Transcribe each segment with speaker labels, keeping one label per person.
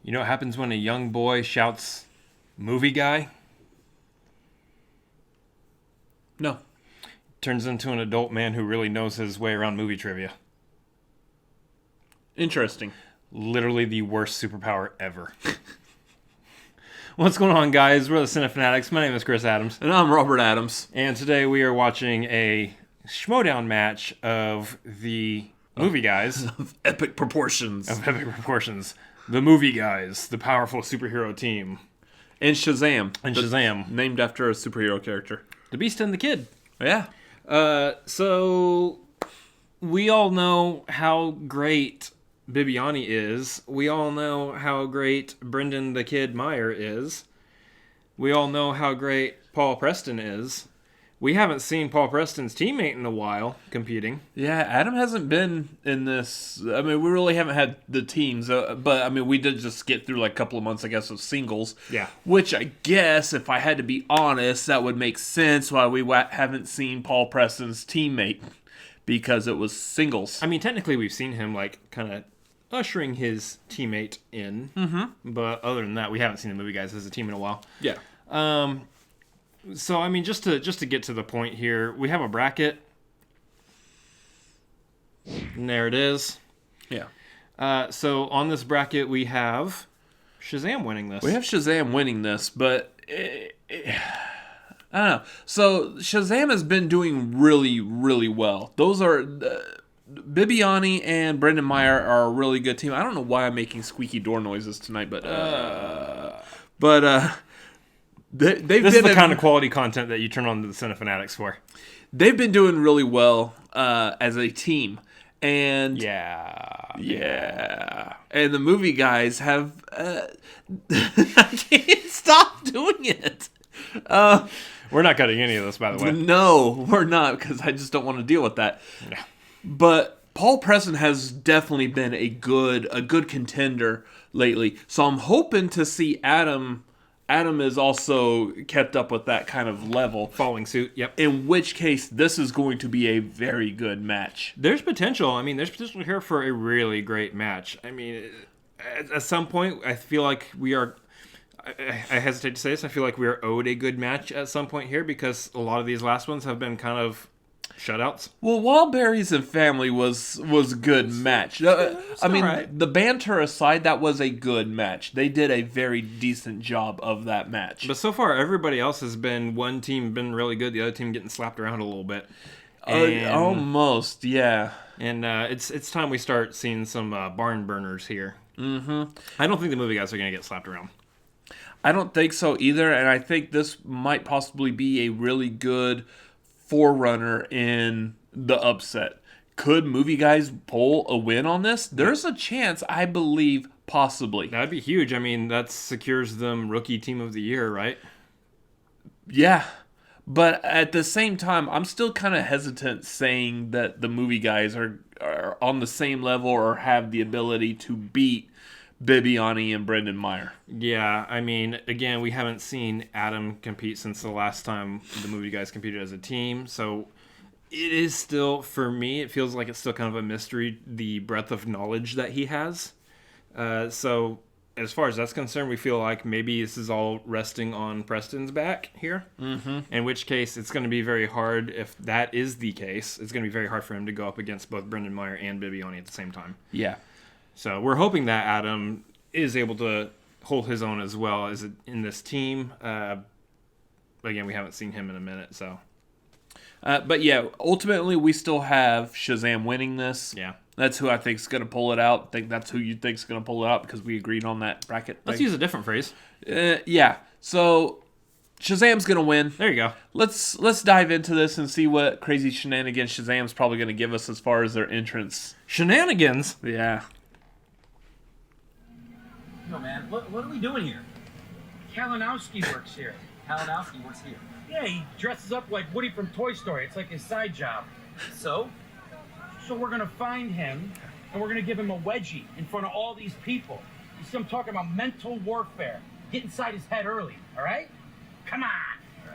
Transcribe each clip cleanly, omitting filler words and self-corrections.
Speaker 1: You know what happens when a young boy shouts, "Movie guy"?
Speaker 2: No.
Speaker 1: Turns into an adult man who really knows his way around movie trivia.
Speaker 2: Interesting.
Speaker 1: Literally the worst superpower ever. What's going on, guys? We're the Cinefanatics. My name is Chris Adams.
Speaker 2: And I'm Robert Adams.
Speaker 1: And today we are watching a Schmoedown match of the movie guys.
Speaker 2: Of epic proportions.
Speaker 1: The movie guys, the powerful superhero team.
Speaker 2: And Shazam.
Speaker 1: Shazam.
Speaker 2: Named after a superhero character.
Speaker 1: The Beast and the Kid.
Speaker 2: Yeah.
Speaker 1: So we all know how great Bibiani is. We all know how great Brendan the Kid Meyer is. We all know how great Paul Preston is. We haven't seen Paul Preston's teammate in a while competing.
Speaker 2: Yeah, Adam hasn't been in this. I mean, we really haven't had the teams, but I mean, we did just get through like a couple of months, I guess, of singles.
Speaker 1: Yeah.
Speaker 2: Which I guess, if I had to be honest, that would make sense why we haven't seen Paul Preston's teammate, because it was singles.
Speaker 1: I mean, technically, we've seen him like kind of ushering his teammate in. Mm-hmm. But other than that, we haven't seen the movie guys as a team in a while.
Speaker 2: Yeah.
Speaker 1: So I mean, just to get to the point here, we have a bracket. And there it is.
Speaker 2: Yeah.
Speaker 1: So on this bracket, we have Shazam winning this.
Speaker 2: We have Shazam winning this, but I don't know. So Shazam has been doing really, really well. Those are Bibiani and Brendan Meyer are a really good team. I don't know why I'm making squeaky door noises tonight, but this
Speaker 1: is the kind of quality content that you turn on to the Cinefanatics for.
Speaker 2: They've been doing really well as a team. And
Speaker 1: yeah.
Speaker 2: And the movie guys have I can't stop doing it.
Speaker 1: We're not cutting any of this, by the way.
Speaker 2: No, we're not, because I just don't want to deal with that.
Speaker 1: Yeah.
Speaker 2: But Paul Preston has definitely been a good contender lately. So I'm hoping to see Adam is also kept up with that kind of level.
Speaker 1: Following suit, yep.
Speaker 2: In which case, this is going to be a very good match.
Speaker 1: There's potential. I mean, there's potential here for a really great match. I mean, at some point, I feel like we are... I hesitate to say this. I feel like we are owed a good match at some point here, because a lot of these last ones have been kind of shutouts.
Speaker 2: Well, Wildberries and Family was a good match. I mean,
Speaker 1: right.
Speaker 2: The banter aside, that was a good match. They did a very decent job of that match.
Speaker 1: But so far, everybody else has been, one team been really good, the other team getting slapped around a little bit.
Speaker 2: Almost, yeah.
Speaker 1: And it's time we start seeing some barn burners here.
Speaker 2: Mm-hmm.
Speaker 1: I don't think the movie guys are going to get slapped around.
Speaker 2: I don't think so either, and I think this might possibly be a really good forerunner in the upset. Could movie guys pull a win on this? There's a chance, I believe, possibly.
Speaker 1: That'd be huge. I mean, that secures them Rookie Team of the Year, right?
Speaker 2: Yeah, but at the same time, I'm still kind of hesitant saying that the movie guys are on the same level or have the ability to beat Bibiani and Brendan Meyer.
Speaker 1: Yeah, I mean, again, we haven't seen Adam compete since the last time the movie guys competed as a team, so it is still, for me, it feels like it's still kind of a mystery, the breadth of knowledge that he has. So, as far as that's concerned, we feel like maybe this is all resting on Preston's back here, in which case it's going to be very hard, if that is the case, it's going to be very hard for him to go up against both Brendan Meyer and Bibiani at the same time.
Speaker 2: Yeah.
Speaker 1: So we're hoping that Adam is able to hold his own as well as in this team. Again, we haven't seen him in a minute, so.
Speaker 2: But yeah, ultimately we still have Shazam winning this.
Speaker 1: Yeah.
Speaker 2: That's who I think is going to pull it out. I think that's who you think is going to pull it out, because we agreed on that bracket thing.
Speaker 1: Let's use a different phrase.
Speaker 2: Yeah. So Shazam's going to win.
Speaker 1: There you go.
Speaker 2: Let's dive into this and see what crazy shenanigans Shazam's probably going to give us as far as their entrance.
Speaker 1: Shenanigans?
Speaker 2: Yeah.
Speaker 3: No, man, what are we doing here?
Speaker 4: Kalinowski works here.
Speaker 3: Kalinowski works here.
Speaker 4: Yeah, he dresses up like Woody from Toy Story. It's like his side job.
Speaker 3: So
Speaker 4: we're gonna find him, and we're gonna give him a wedgie in front of all these people. You see, I'm talking about mental warfare. Get inside his head early, all right? Come on.
Speaker 3: All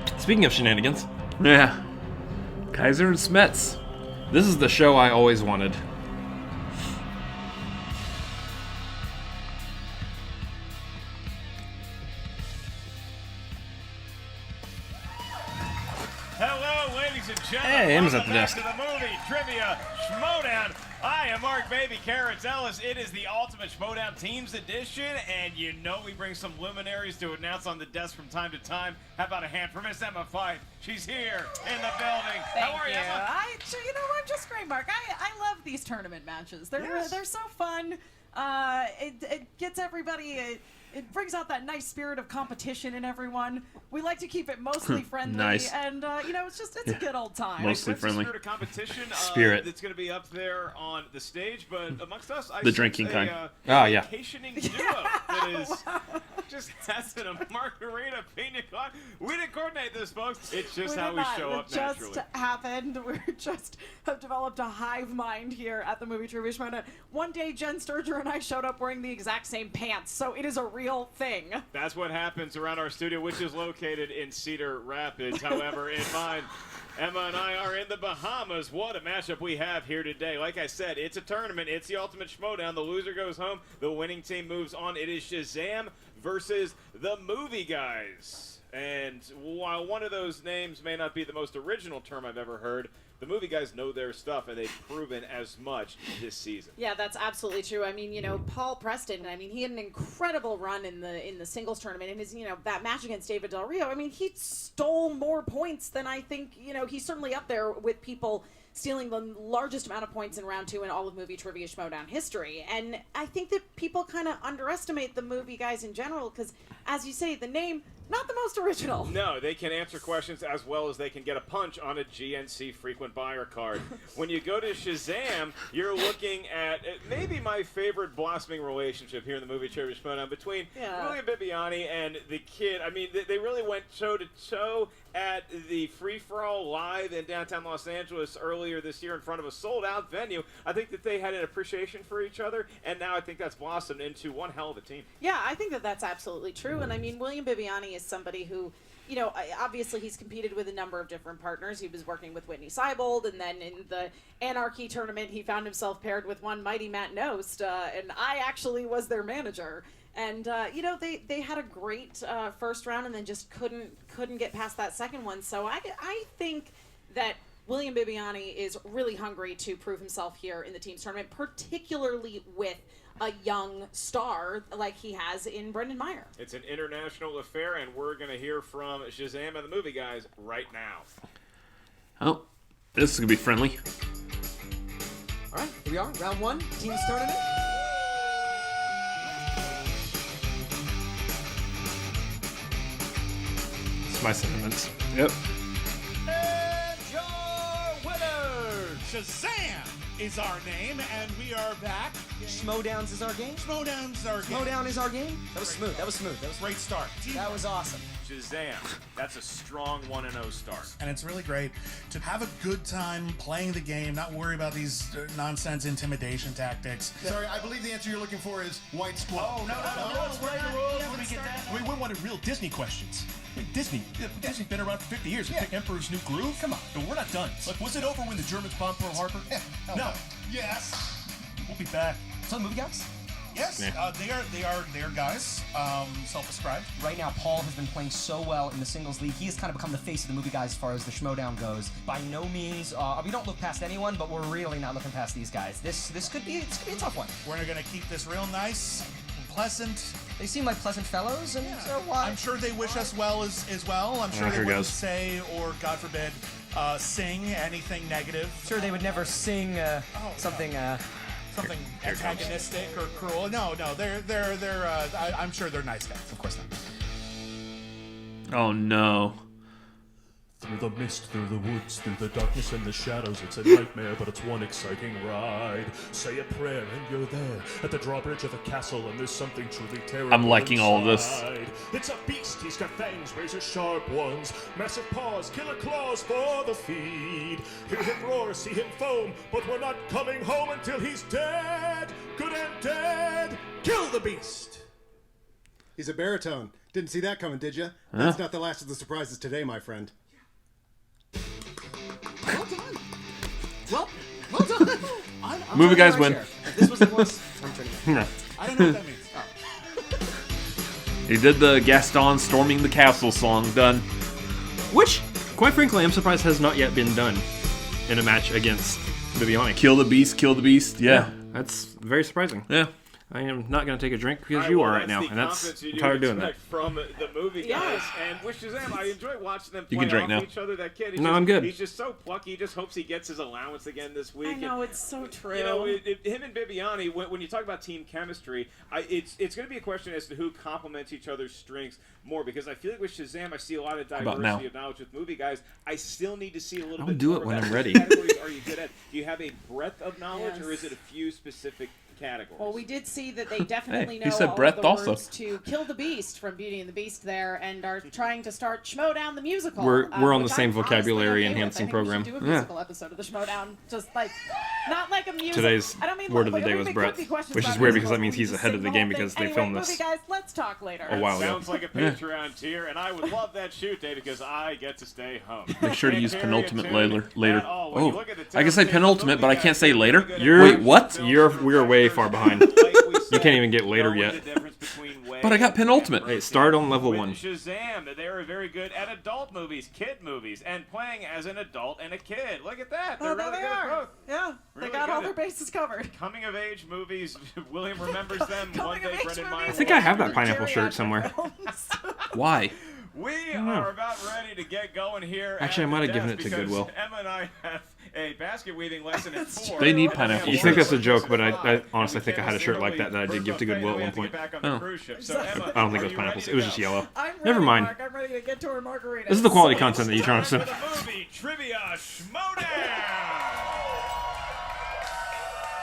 Speaker 3: right.
Speaker 1: Speaking of shenanigans.
Speaker 2: Yeah. Kaiser and Smets.
Speaker 1: This is the show I always wanted. Hey, Emma's at the
Speaker 5: Welcome
Speaker 1: desk.
Speaker 5: back to the movie trivia Schmoedown. I am Mark Baby Carrots Ellis. It is the Ultimate Schmoedown Teams Edition, and you know we bring some luminaries to announce on the desk from time to time. How about a hand for Miss Emma Fife? She's here in the building. How are you, Emma?
Speaker 6: I'm just great, Mark. I love these tournament matches. They're so fun. It gets everybody. It brings out that nice spirit of competition in everyone. We like to keep it mostly friendly,
Speaker 1: Nice.
Speaker 6: and it's a good old time.
Speaker 1: Mostly
Speaker 5: That's
Speaker 1: friendly.
Speaker 5: The spirit of competition.
Speaker 1: Spirit.
Speaker 5: That's going to be up there on the stage, but amongst us, I
Speaker 1: The
Speaker 5: sense
Speaker 1: drinking kind.
Speaker 5: a
Speaker 1: Oh, yeah.
Speaker 5: vacationing duo that is just having a margarita pina colada. We didn't coordinate this, folks. It's just how we show up naturally.
Speaker 6: It just happened. We just have developed a hive mind here at the Movie Trivia Schmoedown. One day, Jen Sturger and I showed up wearing the exact same pants, so it is a real thing.
Speaker 5: That's what happens around our studio, which is located in Cedar Rapids. However, in mine, Emma and I are in the Bahamas. What a matchup we have here today. Like I said, it's a tournament. It's the Ultimate Schmoedown. The loser goes home. The winning team moves on. It is Shazam versus the Movie Guys. And while one of those names may not be the most original term I've ever heard, the Movie Guys know their stuff, and they've proven as much this season.
Speaker 6: Yeah, that's absolutely true. I mean, Paul Preston, he had an incredible run in the singles tournament, and his, that match against David Del Rio, he stole more points than I think, he's certainly up there with people stealing the largest amount of points in round 2 in all of Movie Trivia Schmoedown history. And I think that people kind of underestimate the Movie Guys in general, because, as you say, the name, not the most original.
Speaker 5: No, they can answer questions as well as they can get a punch on a GNC frequent buyer card. When you go to Shazam, you're looking at maybe my favorite blossoming relationship here in the Movie Trivia Schmoedown between William Bibbiani and the Kid. I mean, they really went toe-to-toe at the free-for-all live in downtown Los Angeles earlier this year in front of a sold-out venue. I think that they had an appreciation for each other, and now I think that's blossomed into one hell of a team.
Speaker 6: Yeah, I think that that's absolutely true. And William Bibbiani is somebody who, obviously he's competed with a number of different partners. He was working with Whitney Seibold, and then in the Anarchy tournament, he found himself paired with one mighty Matt Nost, and I actually was their manager. And, they had a great first round and then just couldn't get past that second one. So I think that William Bibbiani is really hungry to prove himself here in the team's tournament, particularly with a young star like he has in Brendan Meyer.
Speaker 5: It's an international affair, and we're going to hear from Shazam and the Movie Guys right now.
Speaker 1: Oh, this is going to be friendly.
Speaker 7: All right, here we are, round 1, teams tournament.
Speaker 1: It's my sentiments. Yep.
Speaker 8: And your winner, Shazam is our name, and we are back.
Speaker 7: Schmoedowns is our game.
Speaker 8: Schmoedown's our game.
Speaker 7: Schmoedown is our game. That was smooth. That was
Speaker 8: Great start.
Speaker 7: That was awesome.
Speaker 5: Shazam, that's a strong 1-0 start.
Speaker 8: And it's really great to have a good time playing the game, not worry about these nonsense intimidation tactics.
Speaker 9: Sorry, I believe the answer you're looking for is white squad.
Speaker 8: Oh, no. We wanted real Disney questions. Wait, Disney's been around for 50 years. Yeah. Emperor's New Groove? Come on. No, we're not done. Look, was it over when the Germans bombed Pearl Harbor?
Speaker 9: Yeah.
Speaker 8: No.
Speaker 9: Yes.
Speaker 8: We'll be back.
Speaker 7: So, movie guys,
Speaker 8: Yes,
Speaker 1: Yeah.
Speaker 8: they are guys, self-described.
Speaker 7: right now Paul has been playing so well in the singles league. He has kind of become the face of the movie guys as far as the Schmoedown goes. By no means, we don't look past anyone, but we're really not looking past these guys. This could be a tough one.
Speaker 8: We're gonna keep this real nice and pleasant.
Speaker 7: They seem like pleasant fellows, and so why?
Speaker 8: I'm sure they wish us well as well. I'm sure
Speaker 1: Oh,
Speaker 8: they
Speaker 1: here
Speaker 8: wouldn't
Speaker 1: goes.
Speaker 8: say or, God forbid, sing anything negative.
Speaker 7: Sure, they would never sing something.
Speaker 8: Something antagonistic or cruel. No, they're. I'm sure they're nice guys.
Speaker 7: Of course not.
Speaker 1: Oh, no.
Speaker 10: Through the mist, through the woods, through the darkness and the shadows, it's a nightmare, but it's one exciting ride. Say a prayer and you're there, at the drawbridge of a castle, and there's something truly terrible
Speaker 1: I'm liking all of this.
Speaker 10: inside. It's a beast, he's got fangs, razor sharp ones, massive paws, killer claws for the feed. Hear him roar, see him foam, but we're not coming home until he's dead, good and dead. Kill the beast!
Speaker 9: He's a baritone. Didn't see that coming, did you? That's not the last of the surprises today, my friend.
Speaker 7: Well done. Well done. I'm
Speaker 1: Movie
Speaker 7: turning
Speaker 1: guys
Speaker 7: my
Speaker 1: win.
Speaker 7: chair. If this was the voice, I'm turning it.
Speaker 1: No.
Speaker 8: I don't know what that means.
Speaker 1: He did the Gaston storming the castle song. Done. Which, quite frankly, I'm surprised has not yet been done. in a match against Bibiani.
Speaker 2: Kill the beast. Yeah.
Speaker 1: That's very surprising.
Speaker 2: Yeah.
Speaker 1: I am not going to take a drink because you are right now, and that's I'm tired of doing that.
Speaker 5: From the movie guys, and with Shazam, I enjoy watching them play off each other. That kid,
Speaker 1: I'm good.
Speaker 5: He's just so plucky. He just hopes he gets his allowance again this week.
Speaker 6: I know, it's so true.
Speaker 5: You know, him and Bibiani, when you talk about team chemistry, it's going to be a question as to who complements each other's strengths more, because I feel like with Shazam, I see a lot of diversity of knowledge with movie guys. I still need to see a little bit
Speaker 1: do
Speaker 5: more
Speaker 1: it when
Speaker 5: about
Speaker 1: I'm ready.
Speaker 5: what categories are you good at? Do you have a breadth of knowledge, or is it a few specific categories?
Speaker 6: Well, we did see that they definitely
Speaker 2: Hey, he
Speaker 6: know
Speaker 2: said
Speaker 6: all
Speaker 2: breadth
Speaker 6: of the
Speaker 2: also.
Speaker 6: words to Kill the Beast from Beauty and the Beast there, and are trying to start Schmoedown the musical.
Speaker 1: We're on the
Speaker 6: which
Speaker 1: same
Speaker 6: I'm
Speaker 1: vocabulary
Speaker 6: honestly okay with.
Speaker 1: enhancing
Speaker 6: I think
Speaker 1: program.
Speaker 6: We should do a musical episode of the Schmoedown, just like not like a music.
Speaker 1: Today's
Speaker 6: I don't mean
Speaker 1: word of the
Speaker 6: like,
Speaker 1: day
Speaker 6: there
Speaker 1: was
Speaker 6: could
Speaker 1: breadth,
Speaker 6: be questions
Speaker 1: which is
Speaker 6: about
Speaker 1: weird because that
Speaker 6: musicals
Speaker 1: means
Speaker 6: where
Speaker 1: he's
Speaker 6: you just
Speaker 1: ahead
Speaker 6: sing
Speaker 1: of the
Speaker 6: whole
Speaker 1: game
Speaker 6: thing.
Speaker 1: because they
Speaker 6: Anyway,
Speaker 1: filmed
Speaker 6: movie
Speaker 1: this
Speaker 6: guys, let's talk later.
Speaker 1: a while ago.
Speaker 5: Sounds like a Patreon tier, and I would love that shoot day because I get to stay home.
Speaker 2: Make sure to use penultimate later.
Speaker 5: Oh,
Speaker 2: I can say penultimate, but I can't say later.
Speaker 1: Wait,
Speaker 2: what?
Speaker 1: We're way far behind. You can't even get later yet.
Speaker 2: But I got penultimate.
Speaker 1: Hey, start on level
Speaker 5: With
Speaker 1: 1.
Speaker 5: Shazam, they are very good at adult movies, kid movies, and playing as an adult and a kid. Look at that. They're really good at both.
Speaker 6: Yeah,
Speaker 5: Really
Speaker 6: they got all
Speaker 5: good
Speaker 6: their
Speaker 5: at
Speaker 6: bases covered.
Speaker 5: Coming of age movies, William remembers them. One day, Brendan Meyer.
Speaker 1: I think I have that pineapple shirt somewhere.
Speaker 2: Why?
Speaker 5: We are about ready to get going here.
Speaker 1: Actually, I might have given it to Goodwill.
Speaker 5: Emma and I have a basket weaving lesson at 4.
Speaker 2: They need pineapple
Speaker 1: You think that's a joke, but I honestly think I had a shirt like that I did give to Goodwill at one point.
Speaker 2: Oh.
Speaker 1: I don't think it was pineapples. It was just yellow.
Speaker 6: I'm ready,
Speaker 1: Never mind.
Speaker 6: Mark. I'm ready to get to our margarita.
Speaker 1: This is the quality content that you're trying to
Speaker 5: The
Speaker 1: send.
Speaker 5: movie trivia Schmoedown.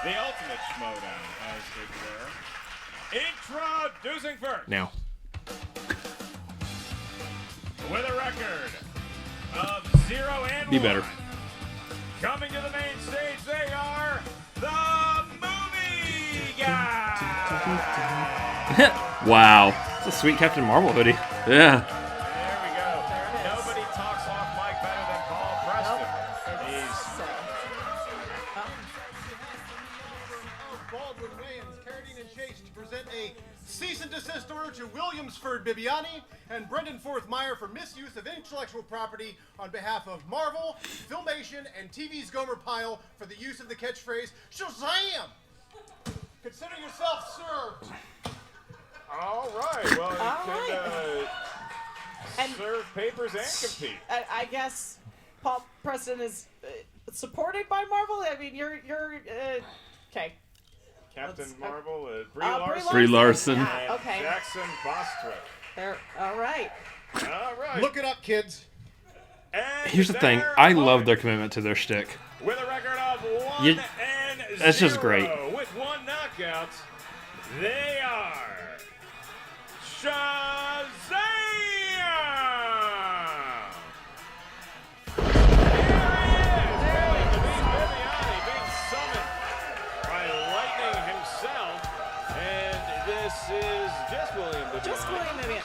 Speaker 5: The ultimate Schmoedown, as it were. Introducing first.
Speaker 1: Now.
Speaker 5: With a record of 0 and 1.
Speaker 1: Be better.
Speaker 5: Coming to the main stage, they are the movie guys.
Speaker 2: Wow.
Speaker 1: It's a sweet Captain Marvel hoodie.
Speaker 2: Yeah.
Speaker 5: There we go. Nobody talks off mic better than Paul Preston.
Speaker 9: Baldwin Wayans, Carradine and Chase to present a cease and desist order to Williamsford Bibiani and Brendan Forth Meyer for misuse of intellectual property on behalf of Marvel, Filmation, and TV's Gomer Pyle for the use of the catchphrase Shazam! Consider yourself served.
Speaker 5: All right. Well, you can serve papers and compete.
Speaker 6: I guess Paul Preston is supported by Marvel. I mean, you're okay.
Speaker 5: Captain
Speaker 6: Let's-
Speaker 5: Marvel, Brie
Speaker 6: Brie
Speaker 5: Larson,
Speaker 2: Brie Larson.
Speaker 6: Yeah,
Speaker 5: and
Speaker 6: okay.
Speaker 5: Jackson Bostwick.
Speaker 6: There. All right.
Speaker 5: All right.
Speaker 9: Look it up, kids.
Speaker 5: And
Speaker 1: Here's the thing.
Speaker 5: their
Speaker 1: I love
Speaker 5: opponent,
Speaker 1: their commitment to their shtick.
Speaker 5: with a record of 1
Speaker 1: You-
Speaker 5: and 0.
Speaker 1: that's just great.
Speaker 5: With 1 knockout, they are Shazam! Being summoned by lightning himself, and this is just William Bibiani.
Speaker 6: Just William Bibiani.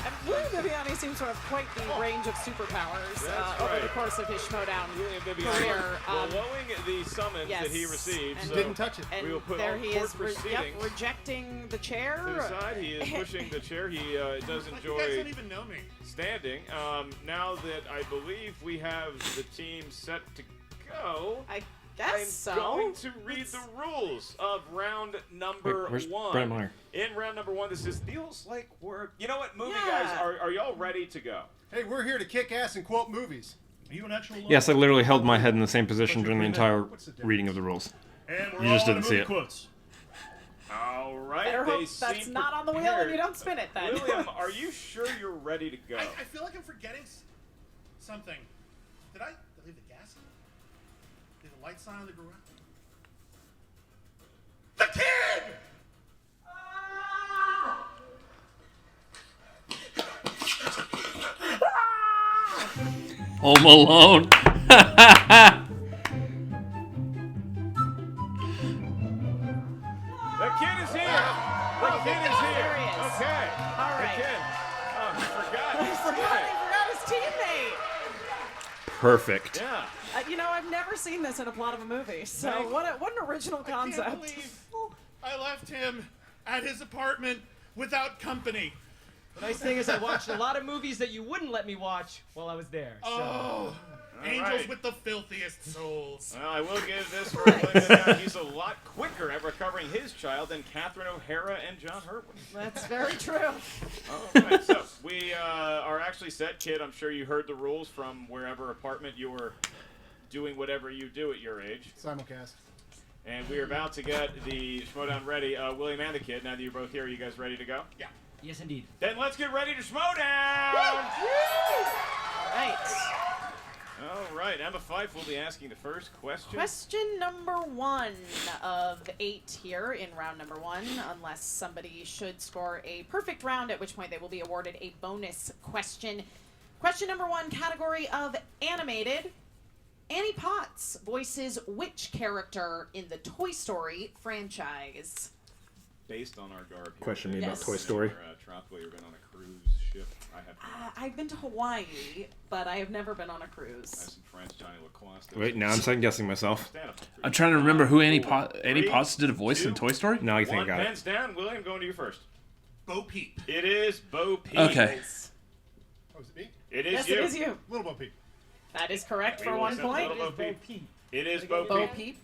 Speaker 6: And William Bibiani seems to have quite the range of superpowers
Speaker 5: That's
Speaker 6: over
Speaker 5: right.
Speaker 6: the course of his Schmoedown
Speaker 5: William Bibiani
Speaker 6: career.
Speaker 5: blowing the summons
Speaker 6: yes.
Speaker 5: that he received.
Speaker 6: And
Speaker 5: So
Speaker 9: didn't touch it.
Speaker 6: And
Speaker 5: we will put
Speaker 6: there
Speaker 5: all
Speaker 6: he
Speaker 5: court
Speaker 6: is,
Speaker 5: proceedings
Speaker 6: rejecting the chair.
Speaker 5: to the side. He is pushing the chair. He does
Speaker 10: Like you guys
Speaker 5: enjoy
Speaker 10: don't even know me.
Speaker 5: standing. Now that I believe we have the team set to go,
Speaker 6: I
Speaker 5: I'm
Speaker 6: guess so.
Speaker 5: going to read the rules of round number
Speaker 1: Wait, where's
Speaker 5: 1.
Speaker 1: Brendan Meyer?
Speaker 5: In round number 1, this feels like we're. You know what, movie
Speaker 6: Yeah.
Speaker 5: guys, are y'all ready to go?
Speaker 9: Hey, we're here to kick ass and quote movies.
Speaker 10: Are you an actual lawyer?
Speaker 1: Yes, I literally held my head in the same position during the entire reading of the rules.
Speaker 10: And we're
Speaker 1: You just
Speaker 10: all
Speaker 1: didn't
Speaker 10: on
Speaker 1: see
Speaker 10: movie
Speaker 1: it.
Speaker 10: Quotes.
Speaker 5: All right.
Speaker 6: Better
Speaker 5: they
Speaker 6: hope that's
Speaker 5: seem
Speaker 6: not on the wheel and
Speaker 5: prepared.
Speaker 6: you don't spin it then.
Speaker 5: William, are you sure you're ready to go?
Speaker 10: I feel like I'm forgetting something. Did I leave the gas on? Leave the lights on in the garage? The kid!
Speaker 2: Home Alone.
Speaker 5: The kid is here. The kid is here.
Speaker 6: There he is.
Speaker 5: Okay.
Speaker 6: All right.
Speaker 5: The kid. Oh, he forgot.
Speaker 6: He forgot his teammate.
Speaker 1: Perfect.
Speaker 5: Yeah.
Speaker 6: You know, I've never seen this in a plot of a movie. So what an original
Speaker 10: I can't
Speaker 6: concept.
Speaker 10: believe I left him at his apartment without company.
Speaker 7: The nice thing is I watched a lot of movies that you wouldn't let me watch while I was there. So.
Speaker 10: Oh,
Speaker 8: Angels
Speaker 5: right.
Speaker 8: with the filthiest souls.
Speaker 5: Well, I will give this for William Bibiani. He's a lot quicker at recovering his child than Catherine O'Hara and John Hurwitz.
Speaker 6: That's very true.
Speaker 5: All right, so we are actually set, Kid. I'm sure you heard the rules from wherever apartment you were doing whatever you do at your age.
Speaker 9: Simulcast.
Speaker 5: And we are about to get the Schmoedown ready. William and the Kid, now that you're both here, are you guys ready to go?
Speaker 8: Yeah.
Speaker 3: Yes, indeed.
Speaker 5: Then let's get ready to Schmoedown!
Speaker 6: Right.
Speaker 5: All right, Emma Fife will be asking the first question.
Speaker 6: Question number 1 of 8 here in round number 1, unless somebody should score a perfect round, at which point they will be awarded a bonus question. Question number 1, category of animated. Annie Potts voices which character in the Toy Story franchise?
Speaker 5: Based on our garb.
Speaker 1: Question me
Speaker 6: Yes.
Speaker 1: about Toy Story.
Speaker 5: Tropical, you've been on a cruise ship. I have not.
Speaker 6: I've been to Hawaii, but I have never been on a
Speaker 5: I have
Speaker 6: cruise.
Speaker 5: some friends, Johnny Lacoste.
Speaker 1: Wait, now I'm second guessing myself.
Speaker 5: Stand up.
Speaker 2: I'm trying to remember who Annie
Speaker 5: Three,
Speaker 2: Potts did a voice in
Speaker 5: two,
Speaker 2: Toy Story.
Speaker 1: No, I think I
Speaker 5: One
Speaker 1: got it.
Speaker 5: pens down. William, going to you first.
Speaker 8: Bo Peep.
Speaker 5: It is Bo Peep.
Speaker 2: Okay.
Speaker 9: Oh, is it me?
Speaker 5: It is
Speaker 6: Yes,
Speaker 5: you.
Speaker 6: it is you.
Speaker 9: Little Bo Peep.
Speaker 6: That is correct
Speaker 5: We
Speaker 6: for
Speaker 5: will
Speaker 6: 1
Speaker 5: accept
Speaker 6: point.
Speaker 5: Little Bo Peep. It is Bo
Speaker 6: Bo
Speaker 5: Peep.
Speaker 6: Peep.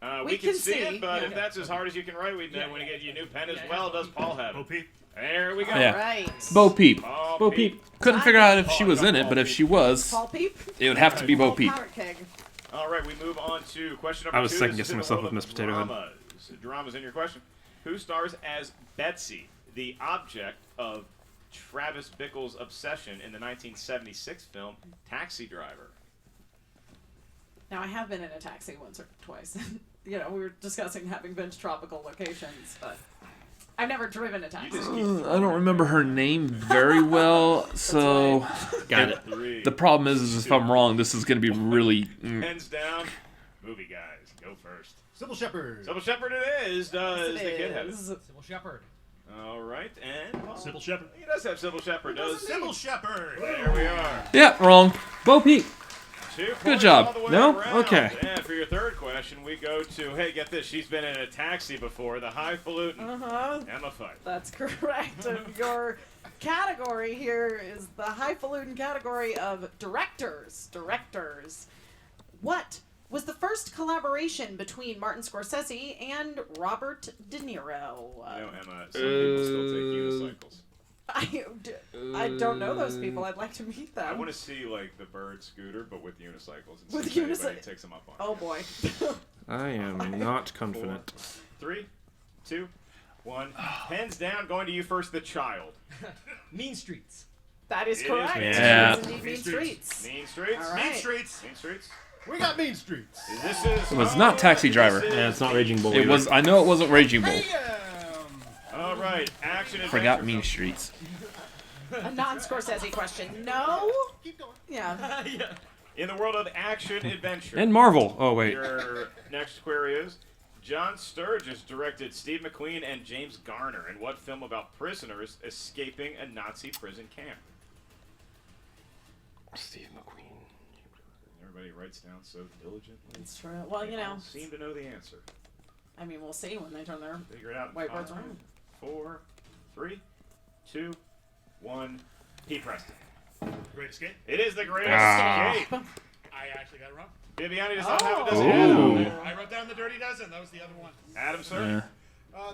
Speaker 5: We
Speaker 6: We
Speaker 5: can
Speaker 6: can
Speaker 5: see
Speaker 6: see,
Speaker 5: it, but
Speaker 6: yeah.
Speaker 5: if that's as hard as you can write, we want to get you a new pen as well. Does Paul have
Speaker 8: Bo
Speaker 5: it?
Speaker 8: Peep.
Speaker 5: There we go.
Speaker 2: Yeah.
Speaker 6: Right.
Speaker 2: Bo Peep.
Speaker 5: Bo Peep.
Speaker 2: Couldn't figure out if she was in it, but if she was,
Speaker 6: Paul Peep.
Speaker 2: it would have to be Bo Peep.
Speaker 6: Parrot keg.
Speaker 5: All right, we move on to question number 2.
Speaker 1: I was
Speaker 5: This
Speaker 1: second
Speaker 5: is
Speaker 1: guessing
Speaker 5: in the
Speaker 1: myself
Speaker 5: world
Speaker 1: with
Speaker 5: of
Speaker 1: Miss Potato Head.
Speaker 5: dramas. Dramas in your question. Who stars as Betsy, the object of Travis Bickle's obsession in the 1976 film Taxi Driver?
Speaker 6: Now, I have been in a taxi once or twice. You know, we were discussing having been to tropical locations, but I've never driven a taxi.
Speaker 5: You just keep
Speaker 2: I don't remember her name very well, so
Speaker 1: Got it.
Speaker 5: 3.
Speaker 2: the problem is if I'm wrong, this is going to be really.
Speaker 5: Pens down. Movie guys, go first.
Speaker 9: Sybil Shepherd.
Speaker 5: Sybil Shepherd it is. Does the kid have it?
Speaker 3: Sybil Shepherd.
Speaker 5: All right, and Paul.
Speaker 8: Sybil Shepherd.
Speaker 5: He does have Sybil Shepherd. Does
Speaker 8: Sybil Shepherd.
Speaker 5: There we are.
Speaker 2: Yeah, wrong. Bo Peep.
Speaker 5: 2 points
Speaker 2: Good job.
Speaker 5: all the way
Speaker 1: No?
Speaker 5: around.
Speaker 1: Okay.
Speaker 5: And for your third question, we go to, hey, get this, she's been in a taxi before, the highfalutin Emma Fife.
Speaker 6: That's correct. And your category here is the highfalutin category of directors. Directors. What was the first collaboration between Martin Scorsese and Robert De Niro?
Speaker 5: You know, Emma, some people still take unicycles.
Speaker 6: I don't know those people. I'd like to meet them.
Speaker 5: I want to see, like, the bird scooter, but with unicycles. And
Speaker 6: With
Speaker 5: see if anybody
Speaker 6: unicycles.
Speaker 5: takes them up on it.
Speaker 6: Oh boy.
Speaker 1: I am not confident.
Speaker 5: 3, 2, 1. Pens down, going to you first, the child.
Speaker 3: Mean Streets.
Speaker 6: That is
Speaker 5: It is
Speaker 6: correct.
Speaker 5: Mean
Speaker 2: Yeah.
Speaker 6: It is indeed Mean Streets.
Speaker 5: Mean Streets.
Speaker 6: All right.
Speaker 8: Mean Streets.
Speaker 5: Mean Streets.
Speaker 9: We got Mean Streets.
Speaker 5: This is.
Speaker 2: It was not Taxi Driver.
Speaker 5: This is-
Speaker 1: Yeah, it's not Raging Bull.
Speaker 2: It
Speaker 1: either.
Speaker 2: was. I know it wasn't Raging Bull.
Speaker 5: All right, action adventure.
Speaker 2: Forgot Mean
Speaker 5: film.
Speaker 2: Streets.
Speaker 6: A non-Scorsese question. No?
Speaker 9: Keep going.
Speaker 6: Yeah.
Speaker 5: In the world of action adventure.
Speaker 1: And Marvel. Oh, wait.
Speaker 5: Your next query is: John Sturges directed Steve McQueen and James Garner in what film about prisoners escaping a Nazi prison camp?
Speaker 1: Steve McQueen.
Speaker 5: Everybody writes down so diligently.
Speaker 6: It's true. Well,
Speaker 5: They
Speaker 6: you know,
Speaker 5: all seem to know the answer.
Speaker 6: I mean, we'll see when they turn their
Speaker 5: Figure it out. in
Speaker 6: whiteboards
Speaker 5: 5,
Speaker 6: around.
Speaker 5: 4, 3, 2, 1. Pete Preston.
Speaker 8: Great Escape.
Speaker 5: It is the greatest
Speaker 1: Ah.
Speaker 5: escape.
Speaker 8: I actually got it wrong.
Speaker 5: Bibiani does not have it. Does
Speaker 1: Oh.
Speaker 5: Adam?
Speaker 8: I wrote down the Dirty Dozen. That was the other one.
Speaker 5: Adam, sir.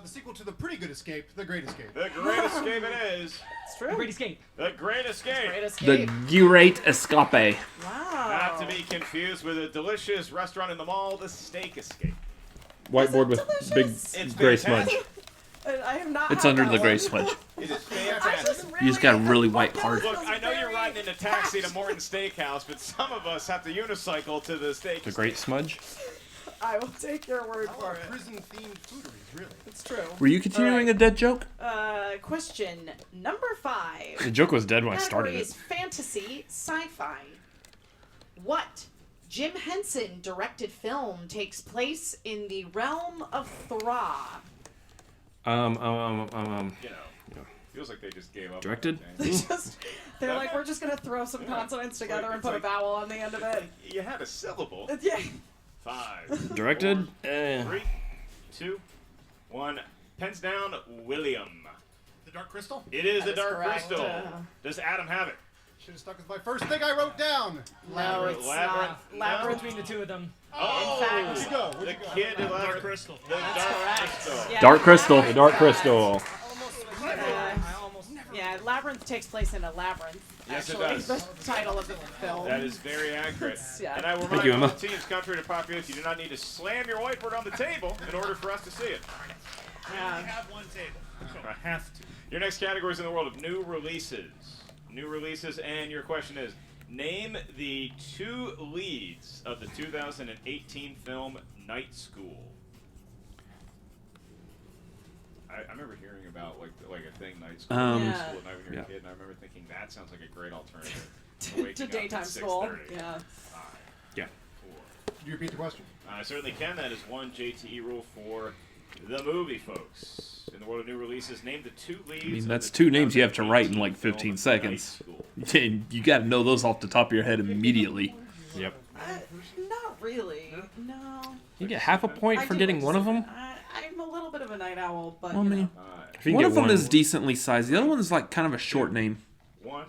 Speaker 9: The sequel to the pretty good Escape, The Great Escape.
Speaker 5: The Great Escape it is.
Speaker 6: It's true.
Speaker 3: Great Escape.
Speaker 5: The Great Escape.
Speaker 6: Great
Speaker 2: The
Speaker 6: escape.
Speaker 2: Great Escape.
Speaker 6: Wow.
Speaker 5: Not to be confused with a delicious restaurant in the mall, the Steak Escape.
Speaker 1: Whiteboard with big
Speaker 6: delicious?
Speaker 1: gray smudge.
Speaker 5: fantastic.
Speaker 6: I have not.
Speaker 2: It's
Speaker 6: had
Speaker 2: under
Speaker 6: that
Speaker 2: the
Speaker 6: one.
Speaker 2: gray smudge.
Speaker 5: It is
Speaker 6: I
Speaker 5: fantastic.
Speaker 6: just
Speaker 2: You just got a really white part.
Speaker 5: Look, I know you're riding in a taxi to Morton Steakhouse, but some of us have to unicycle to the steak.
Speaker 1: The great smudge.
Speaker 6: I will take your word for it.
Speaker 9: Prison-themed foodieries, really.
Speaker 6: It's true.
Speaker 2: Were you continuing a dead joke?
Speaker 6: Question number 5.
Speaker 1: The joke was dead when I
Speaker 6: Category
Speaker 1: started
Speaker 6: is
Speaker 1: it.
Speaker 6: fantasy sci-fi. What Jim Henson directed film takes place in the realm of Thra?
Speaker 5: You know, feels like they just gave up.
Speaker 1: Directed?
Speaker 6: They're like, we're just gonna throw some consonants together and put a vowel on the end of it.
Speaker 5: You had a syllable.
Speaker 6: Yeah.
Speaker 5: 5.
Speaker 1: Directed?
Speaker 5: 3, 2, 1. Pens down, William.
Speaker 8: The Dark Crystal.
Speaker 5: It is
Speaker 6: That
Speaker 5: the
Speaker 6: is
Speaker 5: Dark
Speaker 6: correct.
Speaker 5: Crystal. Does Adam have it?
Speaker 9: Should have stuck with my first thing I wrote down.
Speaker 6: No, it's not. Labyrinth.
Speaker 3: Between the two of them.
Speaker 5: Oh,
Speaker 6: In fact,
Speaker 5: the kid in
Speaker 8: Dark Crystal.
Speaker 5: The Dark Crystal.
Speaker 6: Yeah,
Speaker 1: Dark Crystal. The
Speaker 6: Labyrinth-
Speaker 1: Dark Crystal.
Speaker 6: Yeah, Labyrinth takes place in a labyrinth.
Speaker 5: Yes, it
Speaker 6: Actually,
Speaker 5: does.
Speaker 6: the title of the film.
Speaker 5: That is very accurate.
Speaker 6: Yeah.
Speaker 5: And I will
Speaker 1: Thank you,
Speaker 5: remind all
Speaker 1: Emma.
Speaker 5: the teams, contrary to popularity, you do not need to slam your whiteboard on the table in order for us to see it.
Speaker 6: Yeah.
Speaker 8: We have one table, so I have to.
Speaker 5: Your next category is in the world of new releases. New releases, and your question is, name the 2 leads of the 2018 film Night School. I remember hearing about like a thing, Night School,
Speaker 6: Yeah.
Speaker 5: school at night when you were a kid, and I remember thinking that sounds like a great alternative to waking
Speaker 6: To
Speaker 5: up
Speaker 6: daytime
Speaker 5: at
Speaker 6: school.
Speaker 5: 6:30.
Speaker 6: Yeah.
Speaker 5: 5,
Speaker 1: Yeah.
Speaker 5: 4.
Speaker 9: Could you repeat the question?
Speaker 5: I certainly can. That is one JTE rule for the movie, folks. In the world of new releases, name the 2 leads.
Speaker 2: I mean,
Speaker 5: of
Speaker 2: that's
Speaker 5: the
Speaker 2: 2 names you have to write in
Speaker 5: 2018
Speaker 2: like 15
Speaker 5: film
Speaker 2: seconds.
Speaker 5: Night School.
Speaker 2: And you got to know those off the top of your head immediately.
Speaker 1: Yep.
Speaker 6: Not really. No.
Speaker 1: You get half a point
Speaker 6: I
Speaker 1: for
Speaker 6: do
Speaker 1: getting
Speaker 6: like
Speaker 1: one of
Speaker 6: to-
Speaker 1: them.
Speaker 6: I'm a little bit of a night owl, but
Speaker 2: Well, I
Speaker 6: you
Speaker 2: mean,
Speaker 6: know.
Speaker 1: If you
Speaker 2: one
Speaker 1: get
Speaker 2: of them is decently sized. The other one's like kind of a short name.
Speaker 5: 1.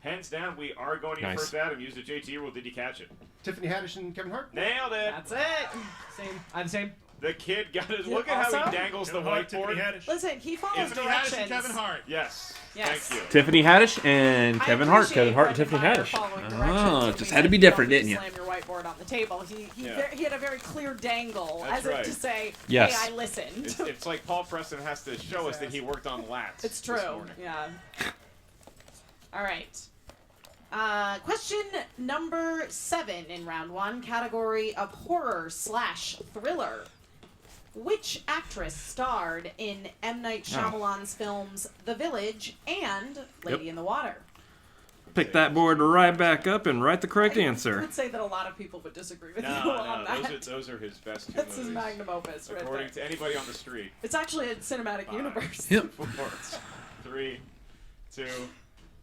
Speaker 5: Hands down, we are going to your
Speaker 1: Nice.
Speaker 5: first Adam. Use the JT rule. Did you catch it?
Speaker 9: Tiffany Haddish and Kevin Hart?
Speaker 5: Nailed it.
Speaker 6: That's it.
Speaker 3: Same. I'm the same.
Speaker 5: The kid got his.
Speaker 6: Yeah,
Speaker 5: Look at how
Speaker 6: also-
Speaker 5: he dangles the
Speaker 8: Kevin Hart, Tiffany
Speaker 5: whiteboard.
Speaker 8: Haddish.
Speaker 6: Listen, he follows
Speaker 8: Tiffany Haddish
Speaker 6: directions.
Speaker 8: and Kevin Hart.
Speaker 5: Yes.
Speaker 6: Yes.
Speaker 5: Thank you.
Speaker 1: Tiffany Haddish and
Speaker 6: I
Speaker 1: Kevin Hart.
Speaker 6: appreciate
Speaker 1: Kevin Hart and
Speaker 6: Brendan
Speaker 1: Tiffany
Speaker 6: Meyer
Speaker 1: Haddish.
Speaker 6: following
Speaker 2: Oh,
Speaker 6: directions
Speaker 2: it just
Speaker 6: when
Speaker 2: had to
Speaker 6: he
Speaker 2: be
Speaker 6: said,
Speaker 2: different,
Speaker 6: "Don't
Speaker 2: didn't you?"
Speaker 6: Slam your whiteboard on the table. He
Speaker 5: Yeah.
Speaker 6: he had a very clear dangle,
Speaker 5: That's
Speaker 6: as
Speaker 5: right.
Speaker 6: if to say,
Speaker 1: Yes.
Speaker 6: "Hey, I listened."
Speaker 5: It's like Paul Preston has to show us that he worked on lats.
Speaker 6: It's
Speaker 5: this
Speaker 6: true.
Speaker 5: morning.
Speaker 6: Yeah. All right. Question number 7 in round 1, category of horror/thriller. Which actress starred in M. Night Shyamalan's films The Village and Lady in the Water?
Speaker 1: Pick that board right back up and write the correct
Speaker 6: I
Speaker 1: answer.
Speaker 6: would say that a lot of people would disagree with you
Speaker 5: No,
Speaker 6: on
Speaker 5: no,
Speaker 6: that.
Speaker 5: those are his best 2
Speaker 6: That's his
Speaker 5: movies.
Speaker 6: magnum opus right
Speaker 5: According
Speaker 6: there.
Speaker 5: to anybody on the street.
Speaker 6: It's actually a cinematic universe.
Speaker 2: Yep.
Speaker 5: 4, 3, 2,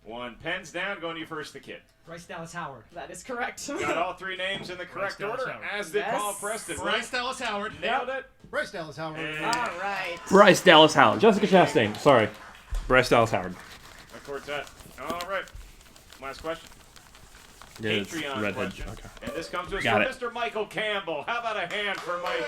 Speaker 5: 1. Pens down. Going to you first, the kid.
Speaker 3: Bryce Dallas Howard.
Speaker 6: That is correct.
Speaker 5: Got all 3 names in the correct
Speaker 8: Dallas
Speaker 5: order,
Speaker 8: Howard.
Speaker 5: as did
Speaker 6: Yes.
Speaker 5: Paul Preston.
Speaker 8: Bryce Dallas Howard.
Speaker 5: Nailed it.
Speaker 9: Bryce Dallas Howard.
Speaker 5: And
Speaker 6: All right.
Speaker 1: Bryce Dallas Howard. Jessica Chastain. Sorry. Bryce Dallas Howard.
Speaker 5: a quartet. All right. Last question.
Speaker 1: Yeah, it's
Speaker 5: Patreon
Speaker 1: redhead.
Speaker 5: question.
Speaker 1: Okay.
Speaker 5: And this comes to us
Speaker 1: Got
Speaker 5: from Mr. Michael Campbell. How about a hand for Mike?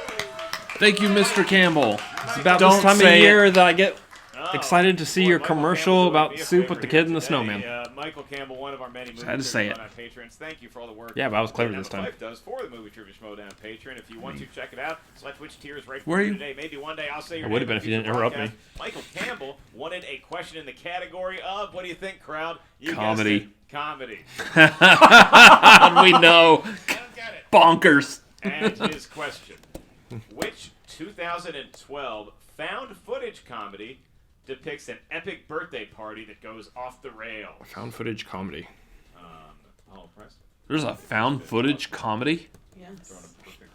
Speaker 2: Thank you, Mr. Campbell.
Speaker 1: It's about
Speaker 2: Don't
Speaker 1: this time of
Speaker 2: say
Speaker 1: year that I get
Speaker 5: Oh,
Speaker 1: excited to see
Speaker 5: boy,
Speaker 1: your
Speaker 5: Michael
Speaker 1: commercial
Speaker 5: Campbell
Speaker 1: about
Speaker 5: doing me a
Speaker 1: soup
Speaker 5: favor
Speaker 1: with the
Speaker 5: here
Speaker 1: kid and the
Speaker 5: today.
Speaker 1: snowman.
Speaker 5: Michael Campbell, one of our many movie
Speaker 2: had to say it.
Speaker 5: Schmoedown patrons. Thank you for all the work.
Speaker 1: Yeah, but I was clever
Speaker 5: that
Speaker 1: this
Speaker 5: Emma
Speaker 1: time.
Speaker 5: Fife does for the movie trivia Schmoedown patron. If you want to check it out, select which tier is right for
Speaker 2: Where are
Speaker 5: you
Speaker 2: you?
Speaker 5: today. Maybe one day I'll say your
Speaker 1: I would've
Speaker 5: name
Speaker 1: been
Speaker 5: in
Speaker 1: if you
Speaker 5: a
Speaker 1: didn't
Speaker 5: future
Speaker 1: interrupt
Speaker 5: podcast.
Speaker 1: me.
Speaker 5: Michael Campbell wanted a question in the category of, what do you think, crowd? You
Speaker 2: Comedy.
Speaker 5: guessed it, comedy.
Speaker 2: We know.
Speaker 8: I don't get it.
Speaker 2: Bonkers.
Speaker 5: And his question: which 2012 found footage comedy depicts an epic birthday party that goes off the rails?
Speaker 1: Found footage comedy.
Speaker 5: Paul Preston.
Speaker 2: There's a found footage comedy.
Speaker 5: Throwing
Speaker 6: Yes.
Speaker 5: a perfect